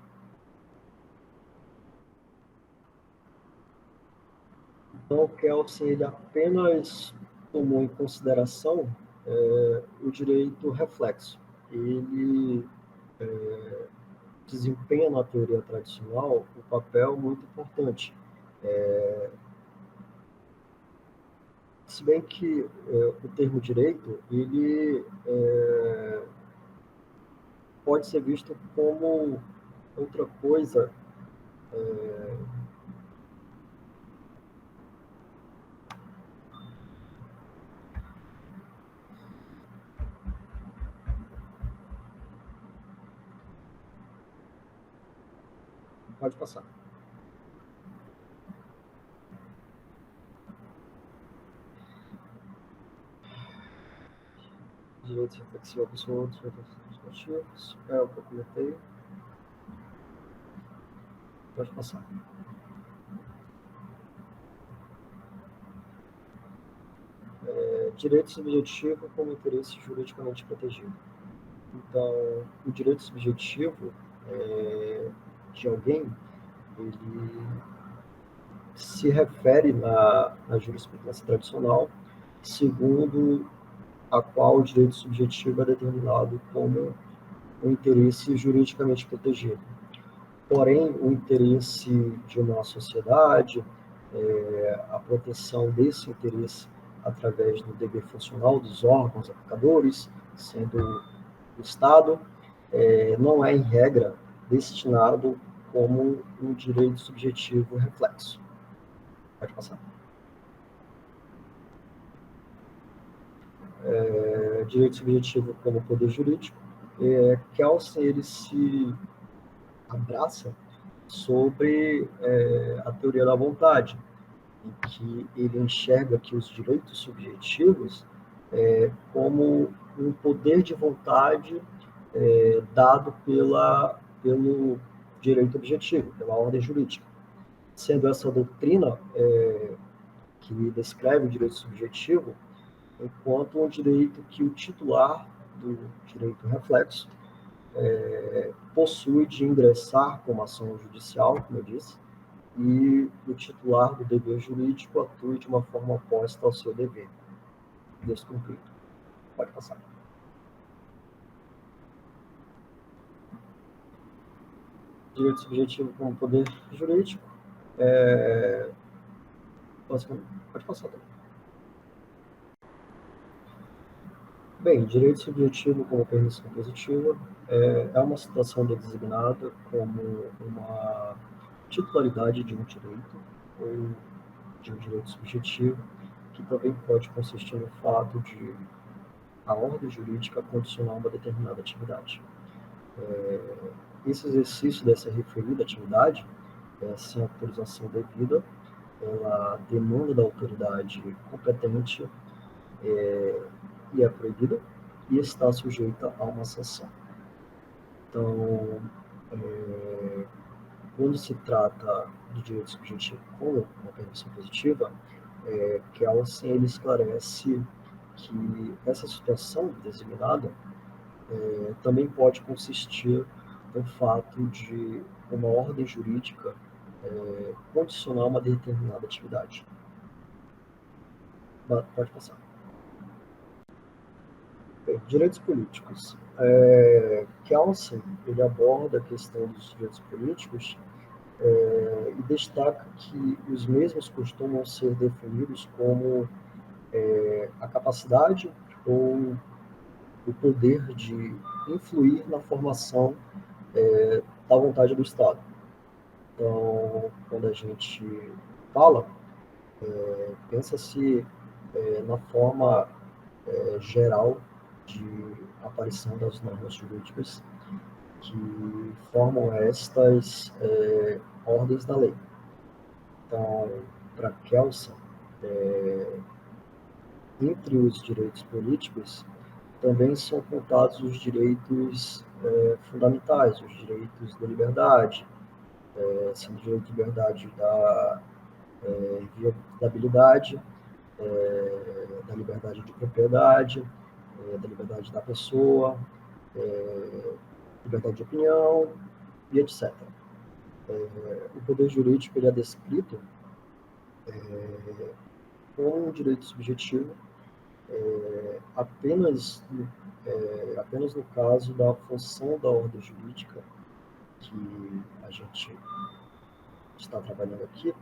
Então, o Kelsen ele apenas tomou em consideração o direito reflexo. Ele desempenha na teoria tradicional um papel muito importante. Se bem que o termo direito ele pode ser visto como outra coisa Pode passar. Direitos reflexivos absolutos, relativos, é o que eu comentei. Pode passar. Direito subjetivo como interesse juridicamente protegido. Então, o direito subjetivo de alguém, ele se refere na jurisprudência tradicional, segundo a qual o direito subjetivo é determinado como um interesse juridicamente protegido. Porém, o interesse de uma sociedade, a proteção desse interesse através do dever funcional dos órgãos aplicadores, sendo o Estado, não é, em regra, destinado como um direito subjetivo reflexo. Pode passar. Direito subjetivo como poder jurídico, Kelsen ele se abraça sobre a teoria da vontade, em que ele enxerga que os direitos subjetivos como um poder de vontade dado pelo direito objetivo, pela ordem jurídica. Sendo essa doutrina que descreve o direito subjetivo enquanto um direito que o titular do direito reflexo possui de ingressar como ação judicial, como eu disse, e o titular do dever jurídico atue de uma forma oposta ao seu dever descumprido. Pode passar. Direito subjetivo como poder jurídico. Pode passar também. Bem, direito subjetivo como permissão positiva é uma situação designada como uma titularidade de um direito ou de um direito subjetivo, que também pode consistir no fato de a ordem jurídica condicionar uma determinada atividade. Esse exercício dessa referida atividade, sem autorização devida, ela demanda da autoridade competente e é proibida e está sujeita a uma sanção. Então, quando se trata de direito subjetivo como uma permissão positiva, Kelsen ele esclarece que essa situação designada também pode consistir no fato de uma ordem jurídica condicionar uma determinada atividade. Pode passar. Bem, direitos políticos. Kelsen ele aborda a questão dos direitos políticos e destaca que os mesmos costumam ser definidos como a capacidade ou o poder de influir na formação da vontade do Estado. Então, quando a gente fala, pensa-se na forma geral de aparição das normas jurídicas que formam estas ordens da lei. Então, para Kelsen, entre os direitos políticos, também são contados os direitos fundamentais, os direitos da liberdade, sendo o direito de liberdade da viabilidade, da liberdade de propriedade, da liberdade da pessoa, liberdade de opinião e etc. O poder jurídico ele é descrito como um direito subjetivo apenas no caso da função da ordem jurídica que a gente está trabalhando aqui,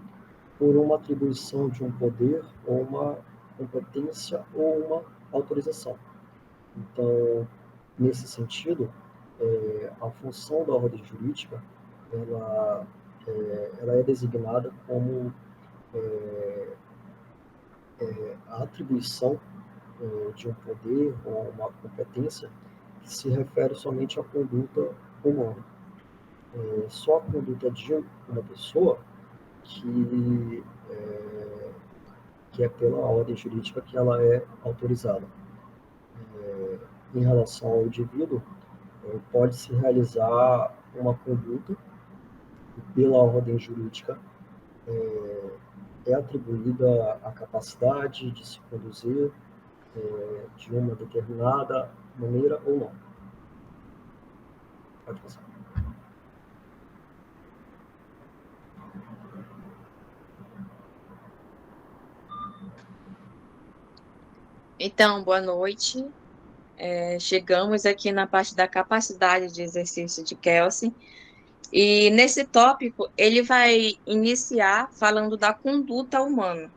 por uma atribuição de um poder ou uma competência ou uma autorização. Então, nesse sentido, a função da ordem jurídica ela é designada como a atribuição de um poder ou uma competência que se refere somente à conduta humana. só a conduta de uma pessoa que, é, que é pela ordem jurídica que ela é autorizada. Em relação ao indivíduo, pode-se realizar uma conduta e pela ordem jurídica é atribuída a capacidade de se conduzir de uma determinada maneira ou não. Pode passar. Então, boa noite. Chegamos aqui na parte da capacidade de exercício de Kelsen. E nesse tópico, ele vai iniciar falando da conduta humana.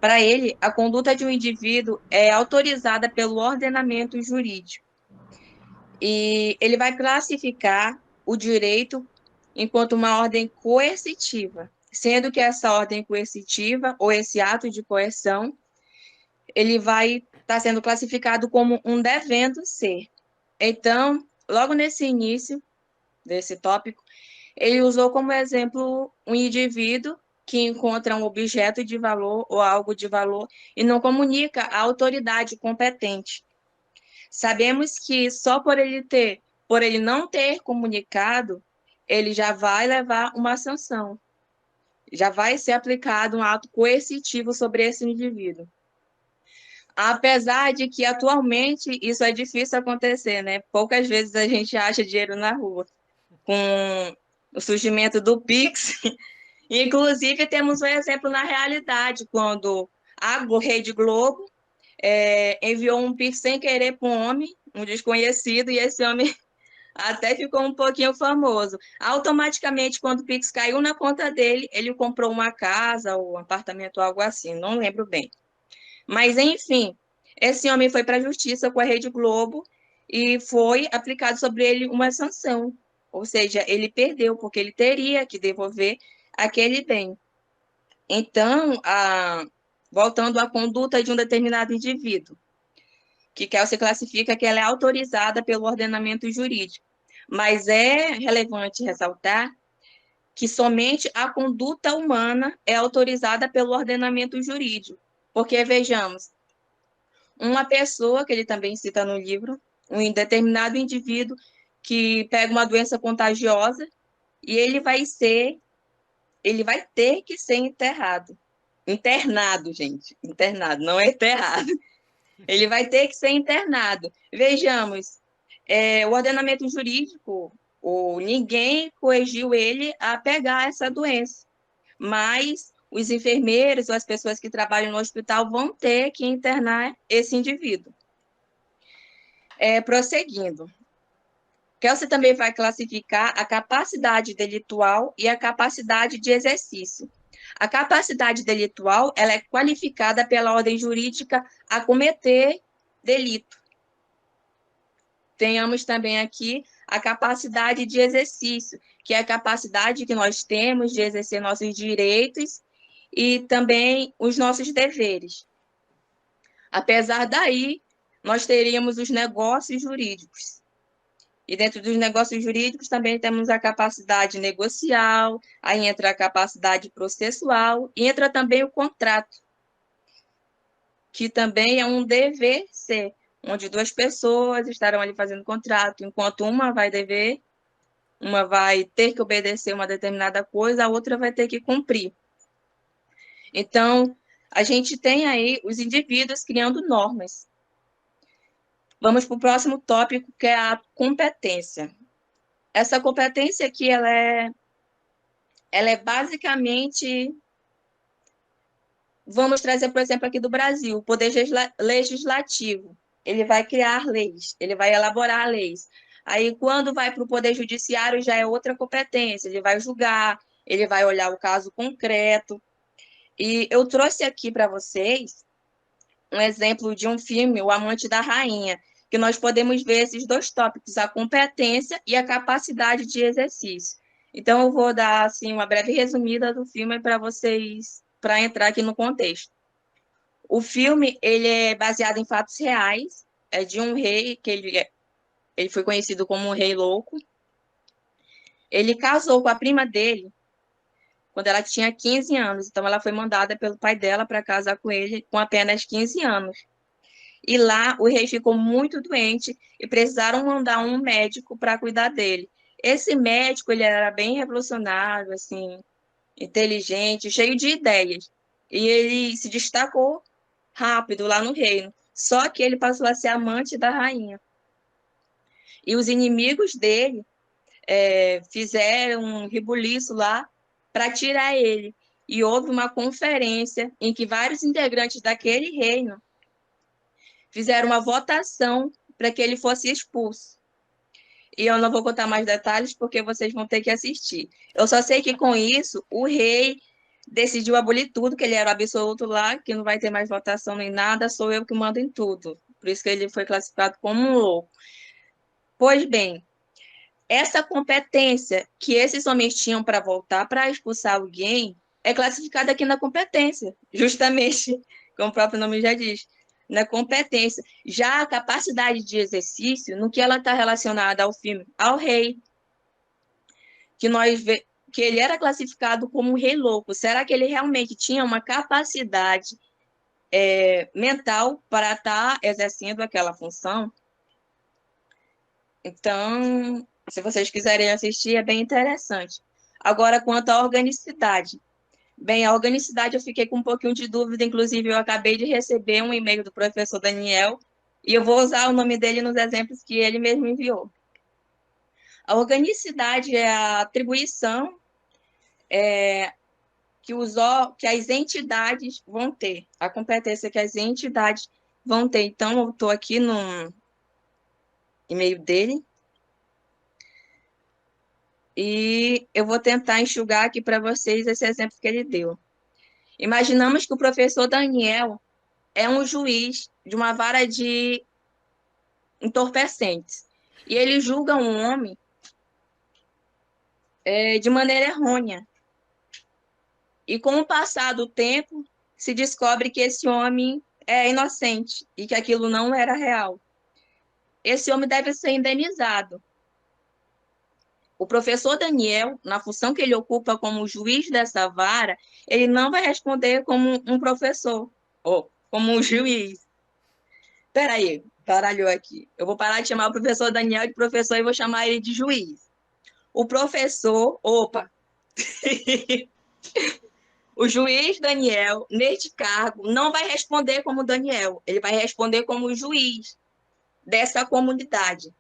Para ele, a conduta de um indivíduo é autorizada pelo ordenamento jurídico. E ele vai classificar o direito enquanto uma ordem coercitiva, sendo que essa ordem coercitiva, ou esse ato de coerção, ele vai estar sendo classificado como um devendo ser. Então, logo nesse início desse tópico, ele usou como exemplo um indivíduo que encontra um objeto de valor ou algo de valor e não comunica à autoridade competente. Sabemos que só por ele não ter comunicado, ele já vai levar uma sanção, já vai ser aplicado um ato coercitivo sobre esse indivíduo. Apesar de que atualmente isso é difícil acontecer, né? Poucas vezes a gente acha dinheiro na rua. Com o surgimento do Pix, inclusive temos um exemplo na realidade, quando a Rede Globo enviou um Pix sem querer para um homem, um desconhecido, e esse homem até ficou um pouquinho famoso. Automaticamente, quando o Pix caiu na conta dele, ele comprou uma casa ou um apartamento, algo assim, não lembro bem. Mas, enfim, esse homem foi para a justiça com a Rede Globo e foi aplicado sobre ele uma sanção. Ou seja, ele perdeu, porque ele teria que devolver aquele bem. Então, voltando à conduta de um determinado indivíduo, que se classifica que ela é autorizada pelo ordenamento jurídico. Mas é relevante ressaltar que somente a conduta humana é autorizada pelo ordenamento jurídico. Porque, vejamos, uma pessoa, que ele também cita no livro, um determinado indivíduo que pega uma doença contagiosa e ele vai ter que ser enterrado. Internado, gente, internado, não é enterrado. Ele vai ter que ser internado. Vejamos, o ordenamento jurídico, ninguém coergiu ele a pegar essa doença, mas os enfermeiros ou as pessoas que trabalham no hospital vão ter que internar esse indivíduo. Prosseguindo, Kelsey também vai classificar a capacidade delitual e a capacidade de exercício. A capacidade delitual ela é qualificada pela ordem jurídica a cometer delito. Tenhamos também aqui a capacidade de exercício, que é a capacidade que nós temos de exercer nossos direitos e também os nossos deveres. Apesar daí, nós teríamos os negócios jurídicos. E dentro dos negócios jurídicos também temos a capacidade negocial, aí entra a capacidade processual e entra também o contrato, que também é um dever ser, onde duas pessoas estarão ali fazendo contrato, enquanto uma vai dever, uma vai ter que obedecer uma determinada coisa, a outra vai ter que cumprir. Então, a gente tem aí os indivíduos criando normas. Vamos para o próximo tópico, que é a competência. Essa competência aqui, ela é basicamente, vamos trazer, por exemplo, aqui do Brasil, o poder legislativo. Ele vai criar leis, ele vai elaborar leis. Aí, quando vai para o poder judiciário, já é outra competência, ele vai julgar, ele vai olhar o caso concreto. E eu trouxe aqui para vocês um exemplo de um filme, O Amante da Rainha, que nós podemos ver esses dois tópicos, a competência e a capacidade de exercício. Então, eu vou dar assim, uma breve resumida do filme para vocês, para entrar aqui no contexto. O filme ele é baseado em fatos reais, é de um rei, que ele foi conhecido como um rei louco, Ele casou com a prima dele quando ela tinha 15 anos. Então, ela foi mandada pelo pai dela para casar com ele com apenas 15 anos. E lá, o rei ficou muito doente e precisaram mandar um médico para cuidar dele. Esse médico, ele era bem revolucionário, assim, inteligente, cheio de ideias. E ele se destacou rápido lá no reino. Só que ele passou a ser amante da rainha. E os inimigos dele fizeram um rebuliço lá para tirar ele. E houve uma conferência em que vários integrantes daquele reino fizeram uma votação para que ele fosse expulso. E eu não vou contar mais detalhes porque vocês vão ter que assistir. Eu só sei que com isso o rei decidiu abolir tudo, que ele era o absoluto lá, que não vai ter mais votação nem nada, sou eu que mando em tudo. Por isso que ele foi classificado como um louco. Pois bem, essa competência que esses homens tinham para voltar, para expulsar alguém, é classificada aqui na competência, justamente, como o próprio nome já diz, na competência. Já a capacidade de exercício, no que ela está relacionada ao filme, ao rei, que ele era classificado como um rei louco. Será que ele realmente tinha uma capacidade mental para estar exercendo aquela função? Então, se vocês quiserem assistir, é bem interessante. Agora, quanto à organicidade. Bem, a organicidade eu fiquei com um pouquinho de dúvida, inclusive eu acabei de receber um e-mail do professor Daniel, e eu vou usar o nome dele nos exemplos que ele mesmo enviou. A organicidade é a atribuição que as entidades vão ter, a competência que as entidades vão ter. Então, eu estou aqui no e-mail dele, e eu vou tentar enxugar aqui para vocês esse exemplo que ele deu. Imaginamos que o professor Daniel é um juiz de uma vara de entorpecentes, e ele julga um homem de maneira errônea. E com o passar do tempo, se descobre que esse homem é inocente e que aquilo não era real. Esse homem deve ser indenizado. O professor Daniel, na função que ele ocupa como juiz dessa vara, ele não vai responder como um professor, ou como um juiz. Espera aí, baralhou aqui. Eu vou parar de chamar o professor Daniel de professor e vou chamar ele de juiz. O professor, o juiz Daniel, neste cargo, não vai responder como Daniel, ele vai responder como juiz dessa comunidade.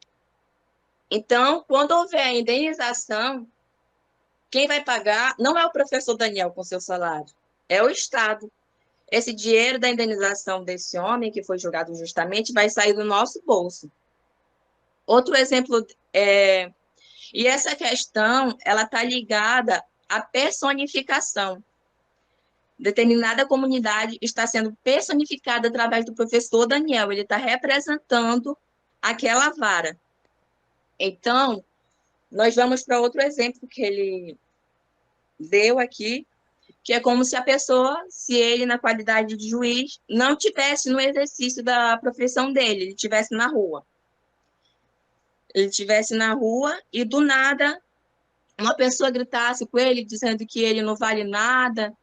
Então, quando houver a indenização, quem vai pagar não é o professor Daniel com seu salário, é o Estado. Esse dinheiro da indenização desse homem, que foi julgado justamente, vai sair do nosso bolso. Outro exemplo e essa questão, ela está ligada à personificação. Determinada comunidade está sendo personificada através do professor Daniel, ele está representando aquela vara. Então, nós vamos para outro exemplo que ele deu aqui, que é como se a pessoa, se ele, na qualidade de juiz, não tivesse no exercício da profissão dele, ele estivesse na rua. Ele estivesse na rua e, do nada, uma pessoa gritasse com ele, dizendo que ele não vale nada,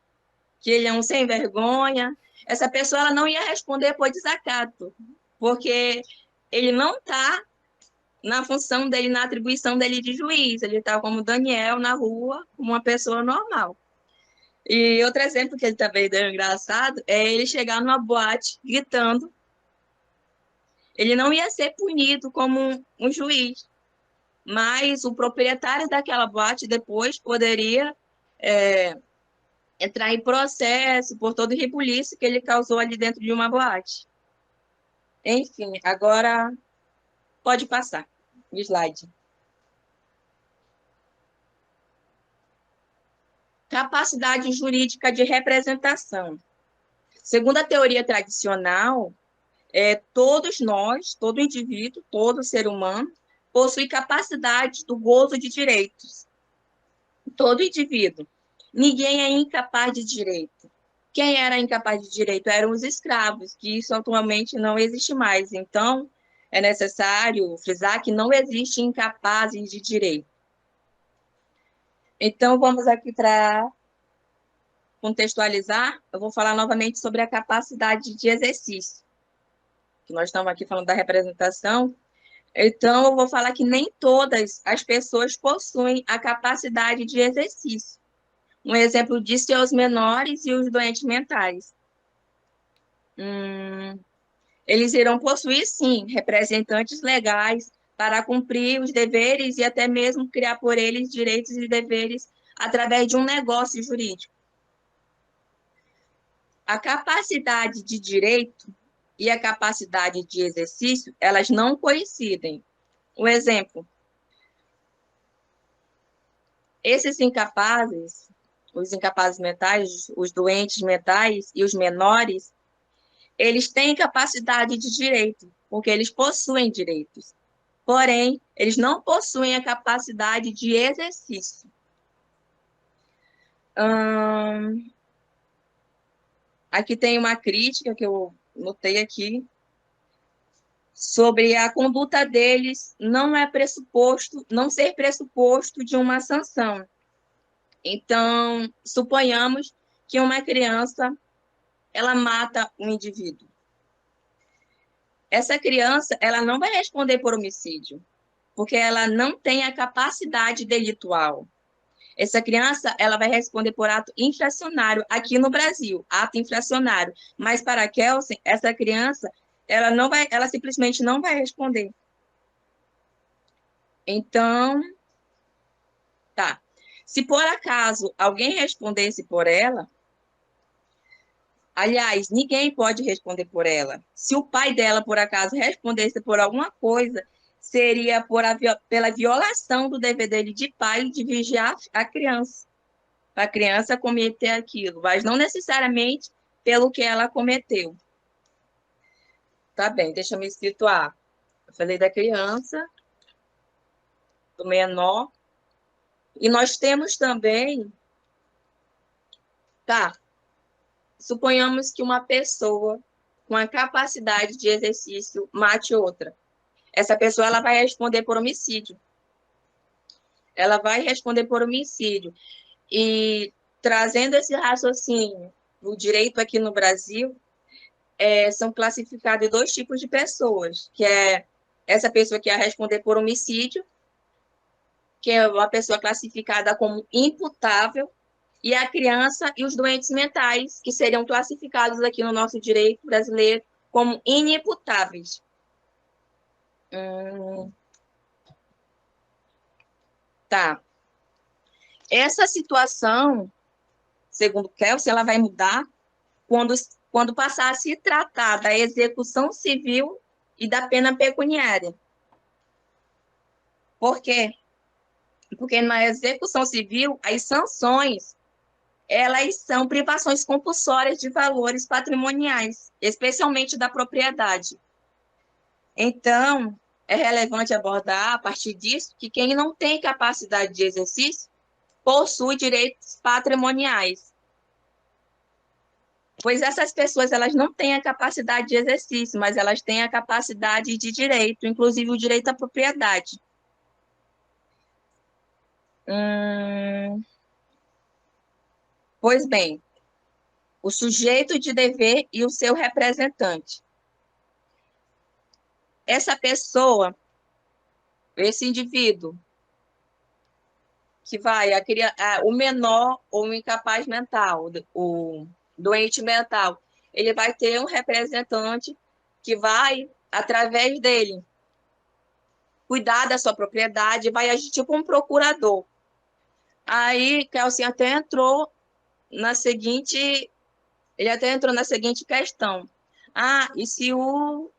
que ele é um sem vergonha. Essa pessoa ela não ia responder por desacato, porque ele não está na função dele, na atribuição dele de juiz, ele está como Daniel na rua, como uma pessoa normal. E outro exemplo que ele também deu engraçado é ele chegar numa boate gritando. Ele não ia ser punido como um juiz, mas o proprietário daquela boate depois poderia entrar em processo por todo o rebuliço que ele causou ali dentro de uma boate. Enfim, agora pode passar. Slide. Capacidade jurídica de representação. Segundo a teoria tradicional, todos nós, todo indivíduo, todo ser humano, possui capacidade do gozo de direitos. Todo indivíduo. Ninguém é incapaz de direito. Quem era incapaz de direito eram os escravos, que isso atualmente não existe mais. Então, é necessário frisar que não existe incapazes de direito. Então, vamos aqui para contextualizar. Eu vou falar novamente sobre a capacidade de exercício, que nós estamos aqui falando da representação. Então, eu vou falar que nem todas as pessoas possuem a capacidade de exercício. Um exemplo disso é os menores e os doentes mentais. Eles irão possuir, sim, representantes legais para cumprir os deveres e até mesmo criar por eles direitos e deveres através de um negócio jurídico. A capacidade de direito e a capacidade de exercício, elas não coincidem. Um exemplo, esses incapazes, os incapazes mentais, os doentes mentais e os menores, eles têm capacidade de direito, porque eles possuem direitos. Porém, eles não possuem a capacidade de exercício. Aqui tem uma crítica que eu notei aqui, sobre a conduta deles não ser pressuposto de uma sanção. Então, suponhamos que uma criança, ela mata um indivíduo. Essa criança, ela não vai responder por homicídio, porque ela não tem a capacidade delitual. Essa criança, ela vai responder por ato infracionário aqui no Brasil, ato infracionário. Mas para a Kelsen, essa criança, ela simplesmente não vai responder. Então, tá. Se por acaso alguém respondesse por ela, aliás, ninguém pode responder por ela. Se o pai dela, por acaso, respondesse por alguma coisa, seria pela violação do dever dele de pai de vigiar a criança, para a criança cometer aquilo, mas não necessariamente pelo que ela cometeu. Tá bem, deixa eu me situar. Eu falei da criança, do menor, e nós temos também, suponhamos que uma pessoa com a capacidade de exercício mate outra. Essa pessoa, ela vai responder por homicídio. Ela vai responder por homicídio. E trazendo esse raciocínio, o direito aqui no Brasil, são classificados 2 tipos de pessoas, que é essa pessoa que ia responder por homicídio, que é uma pessoa classificada como imputável, e a criança e os doentes mentais, que seriam classificados aqui no nosso direito brasileiro como inimputáveis. Tá. Essa situação, segundo Kelsen, ela vai mudar quando passar a se tratar da execução civil e da pena pecuniária. Por quê? Porque na execução civil, as sanções, elas são privações compulsórias de valores patrimoniais, especialmente da propriedade. Então, é relevante abordar, a partir disso, que quem não tem capacidade de exercício possui direitos patrimoniais. Pois essas pessoas, elas não têm a capacidade de exercício, mas elas têm a capacidade de direito, inclusive o direito à propriedade. Pois bem, o sujeito de dever e o seu representante. Essa pessoa, esse indivíduo, que vai, o menor ou o incapaz mental, o doente mental, ele vai ter um representante que vai, através dele, cuidar da sua propriedade, vai agir tipo um procurador. Aí, Kelsen até entrou na seguinte questão.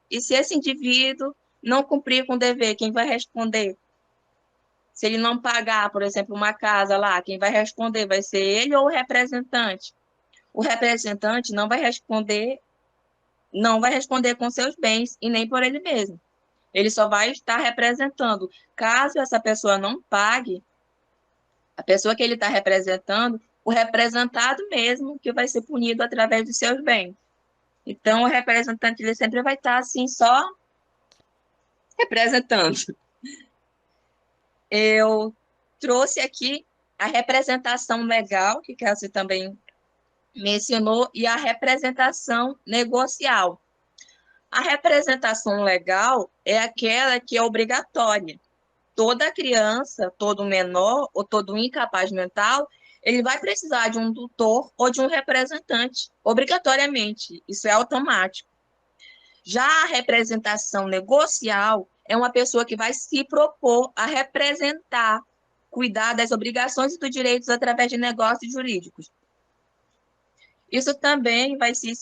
E se esse indivíduo não cumprir com o dever, quem vai responder? Se ele não pagar, por exemplo, uma casa lá, quem vai responder vai ser ele ou o representante? O representante não vai responder com seus bens e nem por ele mesmo. Ele só vai estar representando. Caso essa pessoa não pague, a pessoa que ele está representando, o representado mesmo que vai ser punido através dos seus bens. Então, o representante ele sempre vai estar assim, só representando. Eu trouxe aqui a representação legal, que você também mencionou, e a representação negocial. A representação legal é aquela que é obrigatória. Toda criança, todo menor ou todo incapaz mental, ele vai precisar de um tutor ou de um representante, obrigatoriamente. Isso é automático. Já a representação negocial é uma pessoa que vai se propor a representar, cuidar das obrigações e dos direitos através de negócios jurídicos. Isso também vai se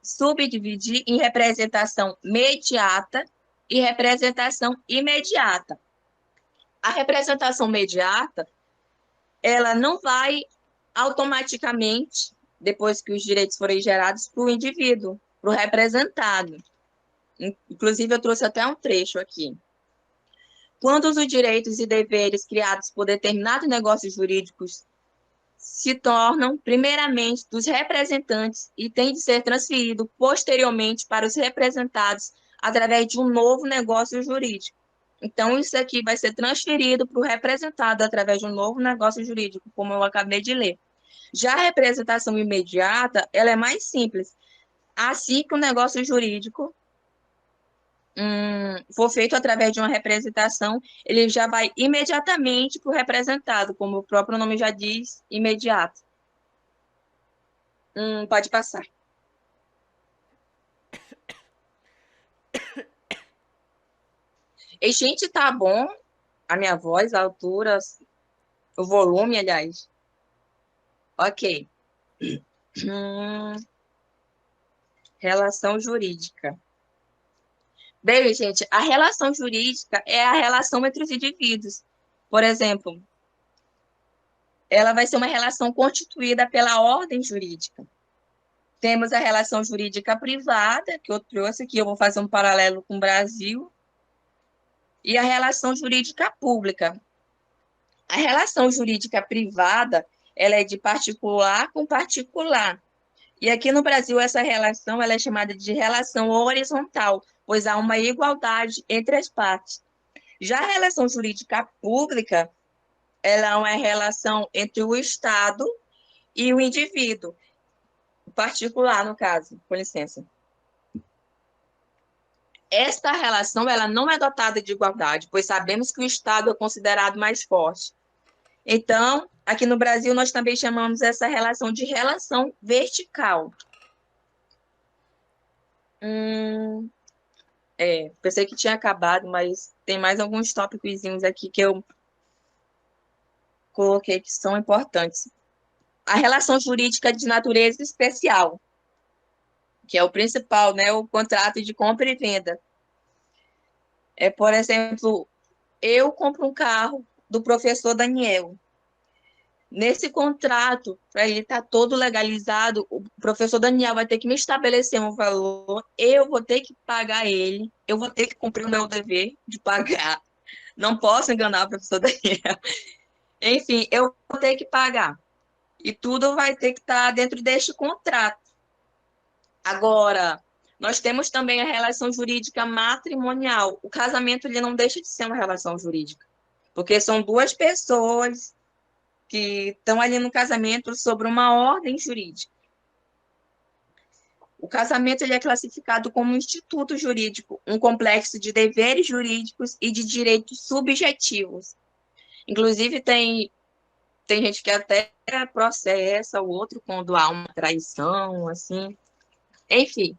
subdividir em representação mediata e representação imediata. A representação mediata, ela não vai automaticamente, depois que os direitos forem gerados, para o indivíduo, para o representado. Inclusive, eu trouxe até um trecho aqui. Quando os direitos e deveres criados por determinados negócios jurídicos se tornam, primeiramente, dos representantes e têm de ser transferido posteriormente para os representados através de um novo negócio jurídico. Então, isso aqui vai ser transferido para o representado através de um novo negócio jurídico, como eu acabei de ler. Já a representação imediata, ela é mais simples. Assim que o negócio jurídico for feito através de uma representação, ele já vai imediatamente para o representado, como o próprio nome já diz, imediato. Pode passar. E, gente, tá bom a minha voz, a altura, o volume, aliás. Ok. Relação jurídica. Bem, gente, a relação jurídica é a relação entre os indivíduos. Por exemplo, ela vai ser uma relação constituída pela ordem jurídica. Temos a relação jurídica privada, que eu trouxe aqui, eu vou fazer um paralelo com o Brasil, e a relação jurídica pública. A relação jurídica privada, ela é de particular com particular. E aqui no Brasil, essa relação ela é chamada de relação horizontal, pois há uma igualdade entre as partes. Já a relação jurídica pública, ela é uma relação entre o Estado e o indivíduo, particular, no caso, com licença. Esta relação ela não é dotada de igualdade, pois sabemos que o Estado é considerado mais forte. Então, aqui no Brasil, nós também chamamos essa relação de relação vertical. Pensei que tinha acabado, mas tem mais alguns tópicos aqui que eu coloquei que são importantes. A relação jurídica de natureza especial, que é o principal, né, o contrato de compra e venda. Por exemplo, eu compro um carro do professor Daniel. Nesse contrato, para ele estar todo legalizado, o professor Daniel vai ter que me estabelecer um valor, eu vou ter que pagar ele, eu vou ter que cumprir o meu dever de pagar. Não posso enganar o professor Daniel. Enfim, eu vou ter que pagar. E tudo vai ter que estar dentro deste contrato. Agora, nós temos também a relação jurídica matrimonial. O casamento ele não deixa de ser uma relação jurídica, porque são duas pessoas que estão ali no casamento sobre uma ordem jurídica. O casamento ele é classificado como um instituto jurídico, um complexo de deveres jurídicos e de direitos subjetivos. Inclusive, tem gente que até processa o outro quando há uma traição, assim. Enfim,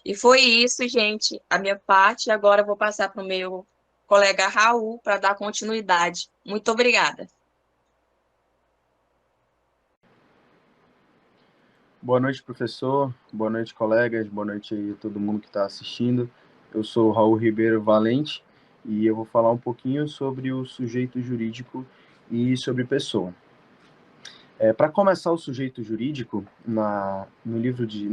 e foi isso, gente, a minha parte. Agora eu vou passar para o meu colega Raul para dar continuidade. Muito obrigada. Boa noite, professor. Boa noite, colegas. Boa noite aí a todo mundo que está assistindo. Eu sou o Raul Ribeiro Valente e eu vou falar um pouquinho sobre o sujeito jurídico e sobre pessoa. Para começar, o sujeito jurídico, na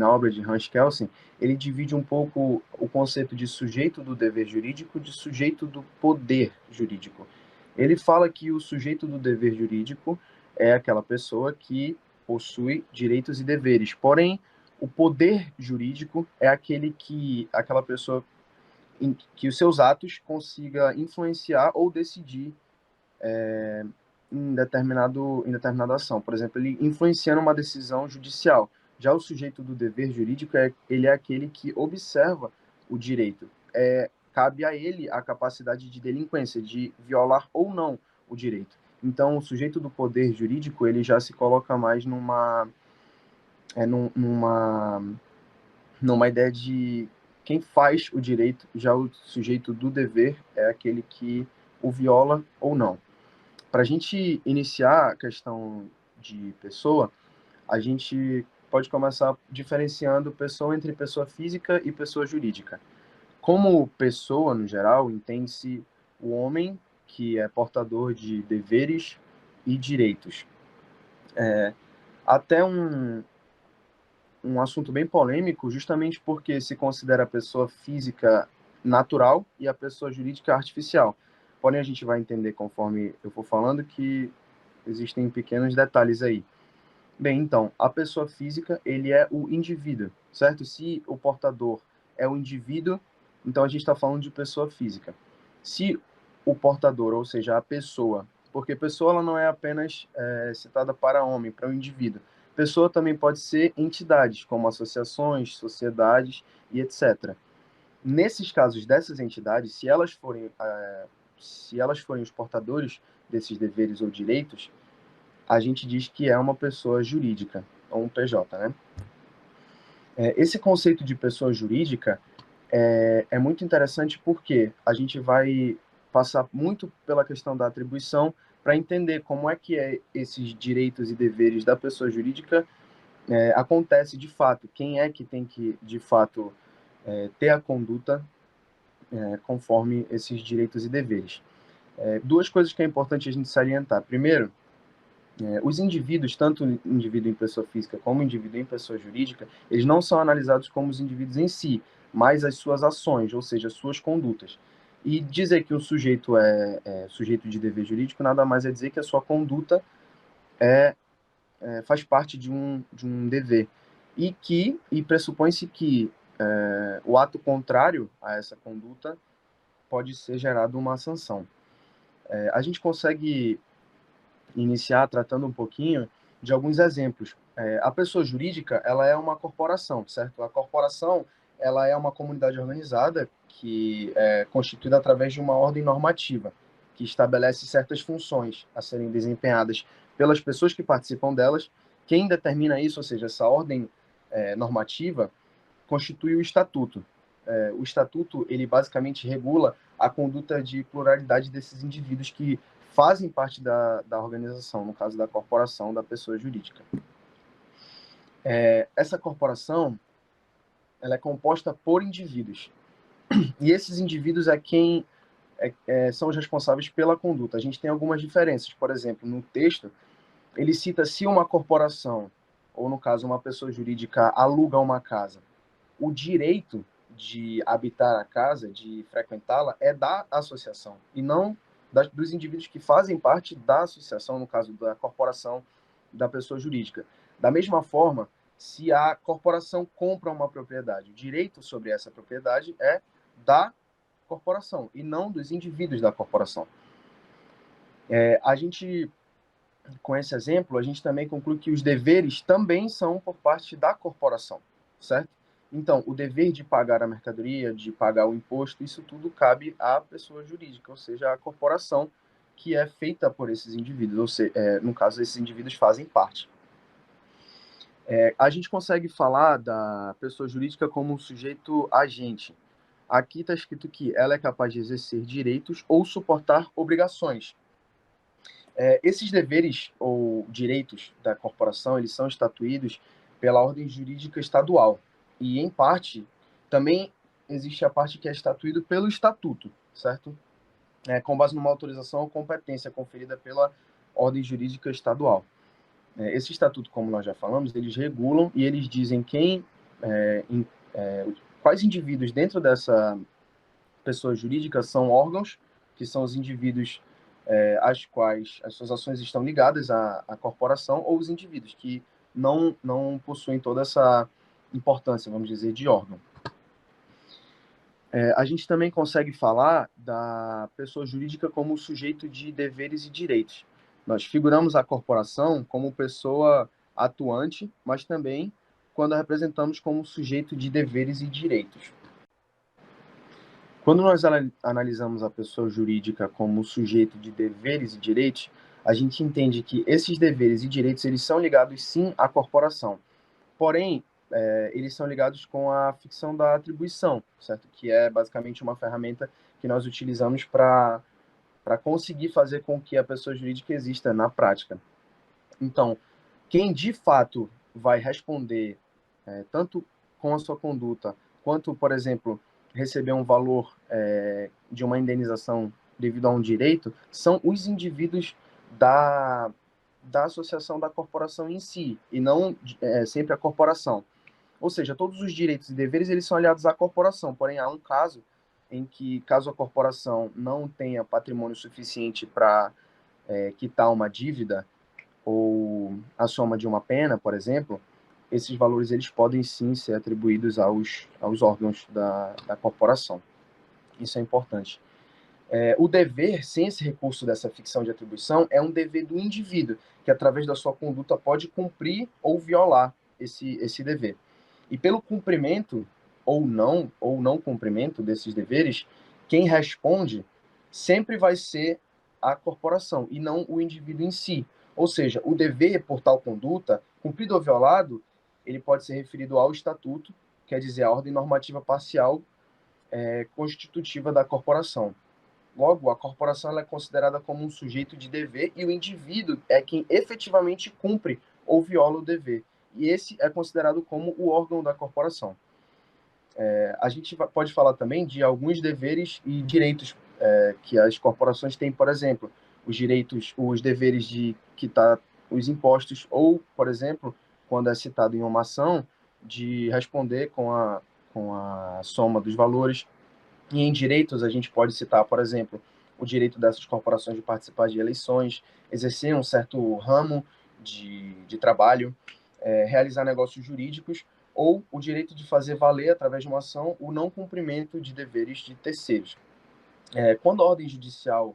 obra de Hans Kelsen, ele divide um pouco o conceito de sujeito do dever jurídico de sujeito do poder jurídico. Ele fala que o sujeito do dever jurídico é aquela pessoa que possui direitos e deveres, porém, o poder jurídico é aquela pessoa que os seus atos consiga influenciar ou decidir em determinada ação. Por exemplo, ele influenciando uma decisão judicial. Já o sujeito do dever jurídico, ele é aquele que observa o direito. Cabe a ele a capacidade de delinquência, de violar ou não o direito. Então, o sujeito do poder jurídico, ele já se coloca mais numa ideia de quem faz o direito, já o sujeito do dever é aquele que o viola ou não. Para a gente iniciar a questão de pessoa, a gente pode começar diferenciando pessoa entre pessoa física e pessoa jurídica. Como pessoa, no geral, entende-se o homem que é portador de deveres e direitos. Até um assunto bem polêmico, justamente porque se considera a pessoa física natural e a pessoa jurídica artificial. Porém, a gente vai entender conforme eu for falando que existem pequenos detalhes aí. Bem, então, a pessoa física, ele é o indivíduo, certo? Se o portador é o indivíduo, então a gente está falando de pessoa física. Se o portador, ou seja, a pessoa, porque pessoa ela não é apenas citada para homem, para o indivíduo. Pessoa também pode ser entidades, como associações, sociedades e etc. Nesses casos dessas entidades, se elas forem os portadores desses deveres ou direitos, a gente diz que é uma pessoa jurídica, ou um PJ, né? Esse conceito de pessoa jurídica é muito interessante porque a gente vai passar muito pela questão da atribuição para entender como é que esses direitos e deveres da pessoa jurídica acontece de fato, quem é que tem que, de fato, ter a conduta conforme esses direitos e deveres. Duas coisas que é importante a gente salientar. Primeiro, os indivíduos, tanto o indivíduo em pessoa física como o indivíduo em pessoa jurídica, eles não são analisados como os indivíduos em si, mas as suas ações, ou seja, as suas condutas. E dizer que o sujeito é sujeito de dever jurídico nada mais é dizer que a sua conduta faz parte de um dever. E pressupõe-se que o ato contrário a essa conduta pode ser gerado uma sanção. A gente consegue iniciar tratando um pouquinho de alguns exemplos. A pessoa jurídica, ela é uma corporação, certo? A corporação, ela é uma comunidade organizada que é constituída através de uma ordem normativa, que estabelece certas funções a serem desempenhadas pelas pessoas que participam delas. Quem determina isso, ou seja, essa ordem normativa, constitui o estatuto. O estatuto, ele basicamente regula a conduta de pluralidade desses indivíduos que fazem parte da organização, no caso da corporação, da pessoa jurídica. Essa corporação, ela é composta por indivíduos. E esses indivíduos são os responsáveis pela conduta. A gente tem algumas diferenças. Por exemplo, no texto, ele cita se uma corporação, ou no caso, uma pessoa jurídica, aluga uma casa. O direito de habitar a casa, de frequentá-la, é da associação, e não dos indivíduos que fazem parte da associação, no caso da corporação da pessoa jurídica. Da mesma forma, se a corporação compra uma propriedade, o direito sobre essa propriedade é da corporação e não dos indivíduos da corporação. A gente, com esse exemplo, a gente também conclui que os deveres também são por parte da corporação, certo? Então, o dever de pagar a mercadoria, de pagar o imposto, isso tudo cabe à pessoa jurídica, ou seja, à corporação que é feita por esses indivíduos, ou seja, no caso, esses indivíduos fazem parte. A gente consegue falar da pessoa jurídica como um sujeito agente. Aqui está escrito que ela é capaz de exercer direitos ou suportar obrigações. Esses deveres ou direitos da corporação, eles são estatuídos pela ordem jurídica estadual. E, em parte, também existe a parte que é estatuído pelo estatuto, certo? Com base numa autorização ou competência conferida pela ordem jurídica estadual. Esse estatuto, como nós já falamos, eles regulam e eles dizem quais indivíduos dentro dessa pessoa jurídica são órgãos, que são os indivíduos às quais as suas ações estão ligadas à corporação, ou os indivíduos que não possuem toda essa importância, vamos dizer, de órgão. A gente também consegue falar da pessoa jurídica como sujeito de deveres e direitos. Nós figuramos a corporação como pessoa atuante, mas também quando a representamos como sujeito de deveres e direitos. Quando nós analisamos a pessoa jurídica como sujeito de deveres e direitos, a gente entende que esses deveres e direitos eles são ligados sim à corporação. Porém, eles são ligados com a ficção da atribuição, certo? Que é basicamente uma ferramenta que nós utilizamos para conseguir fazer com que a pessoa jurídica exista na prática. Então, quem de fato vai responder tanto com a sua conduta, quanto, por exemplo, receber um valor de uma indenização devido a um direito, são os indivíduos da associação da corporação em si, e não sempre a corporação. Ou seja, todos os direitos e deveres eles são aliados à corporação, porém há um caso em que, caso a corporação não tenha patrimônio suficiente para quitar uma dívida ou a soma de uma pena, por exemplo, esses valores eles podem sim ser atribuídos aos órgãos da corporação. Isso é importante. O dever, sem esse recurso dessa ficção de atribuição, é um dever do indivíduo, que através da sua conduta pode cumprir ou violar esse dever. E pelo cumprimento ou não cumprimento desses deveres, quem responde sempre vai ser a corporação e não o indivíduo em si. Ou seja, o dever por tal conduta, cumprido ou violado, ele pode ser referido ao estatuto, quer dizer, a ordem normativa parcial constitutiva da corporação. Logo, a corporação ela é considerada como um sujeito de dever e o indivíduo é quem efetivamente cumpre ou viola o dever. E esse é considerado como o órgão da corporação. A gente pode falar também de alguns deveres e direitos que as corporações têm, por exemplo, os deveres de quitar os impostos ou, por exemplo, quando é citado em uma ação, de responder com a soma dos valores. E em direitos, a gente pode citar, por exemplo, o direito dessas corporações de participar de eleições, exercer um certo ramo de trabalho, realizar negócios jurídicos, ou o direito de fazer valer, através de uma ação, o não cumprimento de deveres de terceiros. Quando a ordem judicial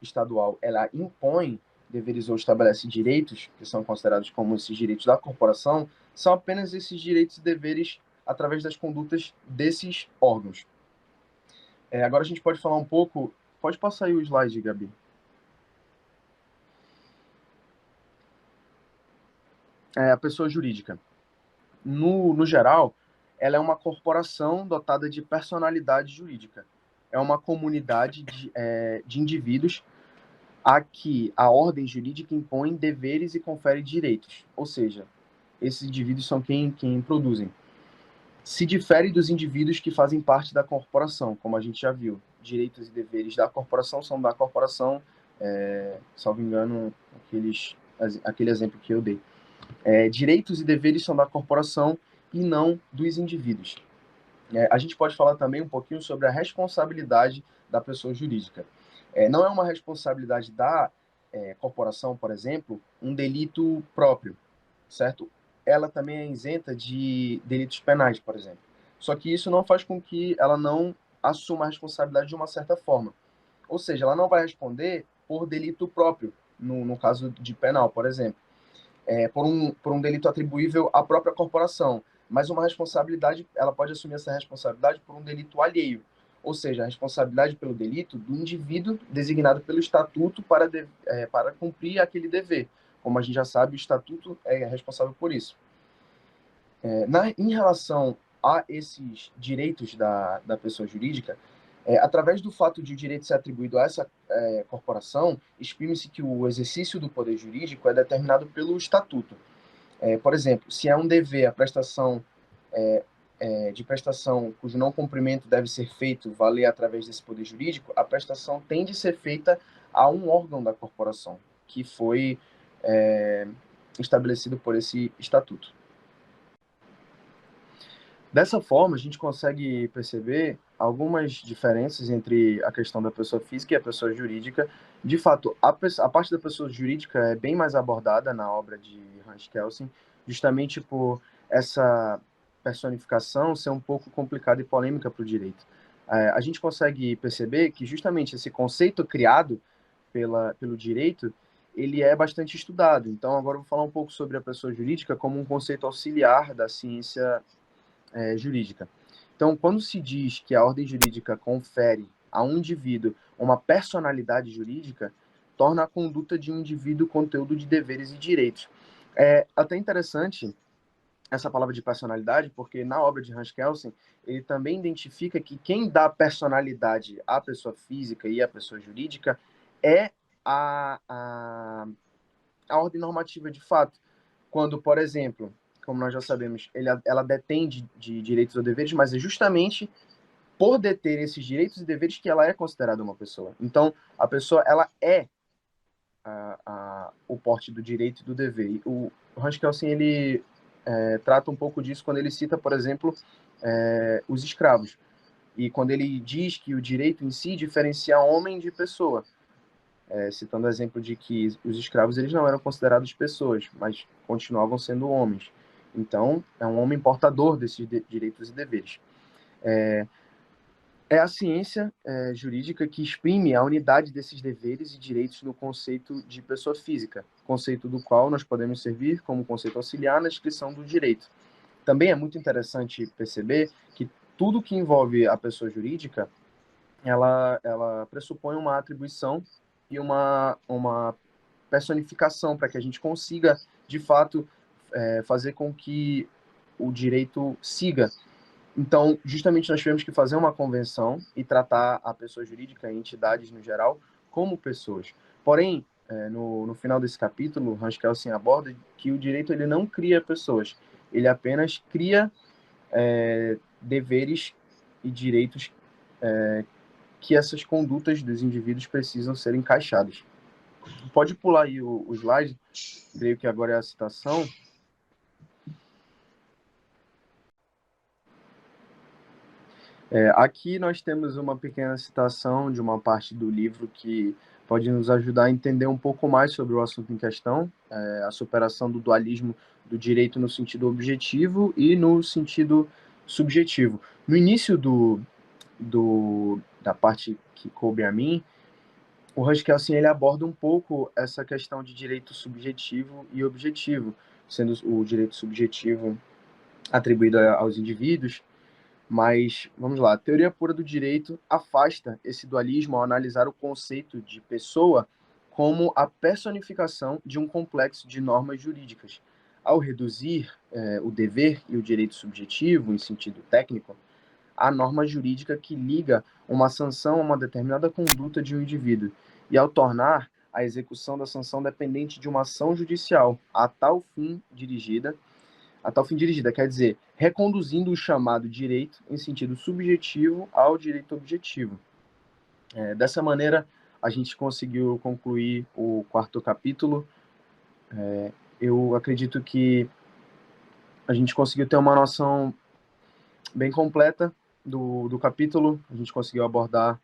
estadual ela impõe deveres ou estabelece direitos, que são considerados como esses direitos da corporação, são apenas esses direitos e deveres através das condutas desses órgãos. Agora a gente pode falar um pouco... Pode passar aí o slide, Gabi. A pessoa jurídica. No geral, ela é uma corporação dotada de personalidade jurídica. É uma comunidade de indivíduos a que a ordem jurídica impõe deveres e confere direitos. Ou seja, esses indivíduos são quem produzem. Se difere dos indivíduos que fazem parte da corporação, como a gente já viu. Direitos e deveres da corporação são da corporação, salvo engano, aquele exemplo que eu dei. Direitos e deveres são da corporação e não dos indivíduos. A gente pode falar também um pouquinho sobre a responsabilidade da pessoa jurídica. Não é uma responsabilidade da corporação, por exemplo, um delito próprio, certo? Ela também é isenta de delitos penais, por exemplo. Só que isso não faz com que ela não assuma a responsabilidade de uma certa forma. Ou seja, ela não vai responder por delito próprio, no caso de penal, por exemplo. Por um delito atribuível à própria corporação. Mas uma responsabilidade, ela pode assumir essa responsabilidade por um delito alheio. Ou seja, a responsabilidade pelo delito do indivíduo designado pelo estatuto para cumprir aquele dever. Como a gente já sabe, o estatuto é responsável por isso. Em relação a esses direitos da pessoa jurídica, através do fato de o direito ser atribuído a essa corporação, exprime-se que o exercício do poder jurídico é determinado pelo estatuto. Por exemplo, se é um dever a prestação de prestação cujo não cumprimento deve ser feito valer através desse poder jurídico, a prestação tem de ser feita a um órgão da corporação, que foi estabelecido por esse estatuto. Dessa forma, a gente consegue perceber algumas diferenças entre a questão da pessoa física e a pessoa jurídica. De fato, a parte da pessoa jurídica é bem mais abordada na obra de Hans Kelsen, justamente por essa personificação ser um pouco complicada e polêmica para o direito. A gente consegue perceber que justamente esse conceito criado pelo direito, ele é bastante estudado. Então, agora eu vou falar um pouco sobre a pessoa jurídica como um conceito auxiliar da ciência jurídica. Então, quando se diz que a ordem jurídica confere a um indivíduo uma personalidade jurídica, torna a conduta de um indivíduo conteúdo de deveres e direitos. É até interessante essa palavra de personalidade, porque na obra de Hans Kelsen, ele também identifica que quem dá personalidade à pessoa física e à pessoa jurídica é a ordem normativa de fato. Quando, por exemplo, como nós já sabemos, ela detém de direitos ou deveres, mas é justamente por deter esses direitos e deveres que ela é considerada uma pessoa. Então, a pessoa, ela é o porte do direito e do dever. E o Hans Kelsen, ele trata um pouco disso quando ele cita, por exemplo, os escravos. E quando ele diz que o direito em si diferencia homem de pessoa, citando o exemplo de que os escravos eles não eram considerados pessoas, mas continuavam sendo homens. Então, é um homem portador desses direitos e deveres. É a ciência jurídica que exprime a unidade desses deveres e direitos no conceito de pessoa física, conceito do qual nós podemos servir como conceito auxiliar na descrição do direito. Também é muito interessante perceber que tudo que envolve a pessoa jurídica, ela pressupõe uma atribuição e uma personificação para que a gente consiga, de fato, fazer com que o direito siga. Então, justamente nós tivemos que fazer uma convenção e tratar a pessoa jurídica e entidades no geral como pessoas. Porém, no final desse capítulo, Hans Kelsen aborda que o direito ele não cria pessoas, ele apenas cria deveres e direitos que essas condutas dos indivíduos precisam ser encaixadas. Pode pular aí o slide, creio que agora é a citação. Aqui nós temos uma pequena citação de uma parte do livro que pode nos ajudar a entender um pouco mais sobre o assunto em questão, a superação do dualismo do direito no sentido objetivo e no sentido subjetivo. No início da parte que coube a mim, o Hans Kelsen ele aborda um pouco essa questão de direito subjetivo e objetivo, sendo o direito subjetivo atribuído aos indivíduos. Mas, vamos lá, a teoria pura do direito afasta esse dualismo ao analisar o conceito de pessoa como a personificação de um complexo de normas jurídicas. Ao reduzir o dever e o direito subjetivo, em sentido técnico, à norma jurídica que liga uma sanção a uma determinada conduta de um indivíduo, e ao tornar a execução da sanção dependente de uma ação judicial a tal fim dirigida, quer dizer, reconduzindo o chamado direito em sentido subjetivo ao direito objetivo. Dessa maneira, a gente conseguiu concluir o 4º capítulo. Eu acredito que a gente conseguiu ter uma noção bem completa do capítulo. A gente conseguiu abordar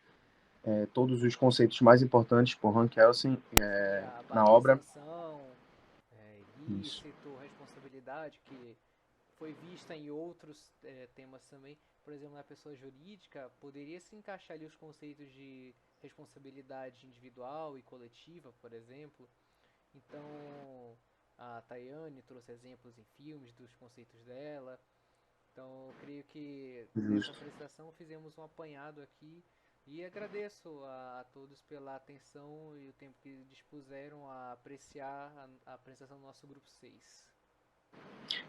todos os conceitos mais importantes por Hans Kelsen na obra. Sanção, ilícito, responsabilidade, que foi vista em outros temas também. Por exemplo, na pessoa jurídica, poderia se encaixar ali os conceitos de responsabilidade individual e coletiva, por exemplo. Então, a Tayane trouxe exemplos em filmes dos conceitos dela. Então, eu creio que nessa apresentação fizemos um apanhado aqui e agradeço a todos pela atenção e o tempo que dispuseram a apreciar a apresentação do nosso grupo 6.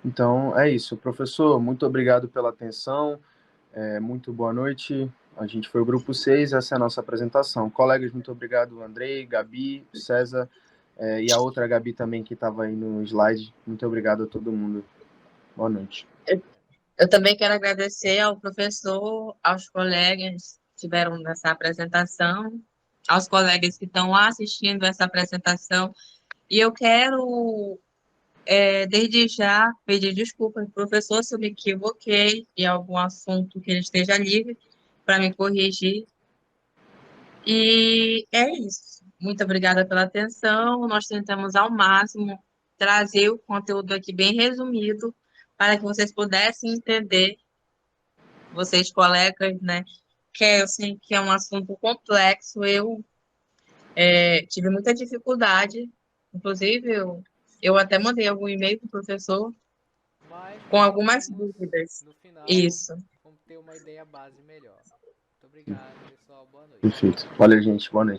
Então, é isso. Professor, muito obrigado pela atenção. Muito boa noite. A gente foi o grupo 6, essa é a nossa apresentação. Colegas, muito obrigado, Andrei, Gabi, César, e a outra Gabi também que estava aí no slide. Muito obrigado a todo mundo. Boa noite. Eu também quero agradecer ao professor, aos colegas que estiveram nessa apresentação, aos colegas que estão assistindo essa apresentação. E eu quero, desde já, pedir desculpas ao professor se eu me equivoquei em algum assunto que ele esteja livre para me corrigir. E é isso. Muito obrigada pela atenção. Nós tentamos ao máximo trazer o conteúdo aqui bem resumido para que vocês pudessem entender, vocês colegas, né? Que eu sei que é um assunto complexo. Eu tive muita dificuldade Inclusive, eu até mandei algum e-mail para o professor Mas com algumas conseguimos, dúvidas. no final, Isso. vamos ter uma ideia base melhor. Muito obrigado, pessoal. Boa noite. Perfeito. Valeu, gente. Boa noite.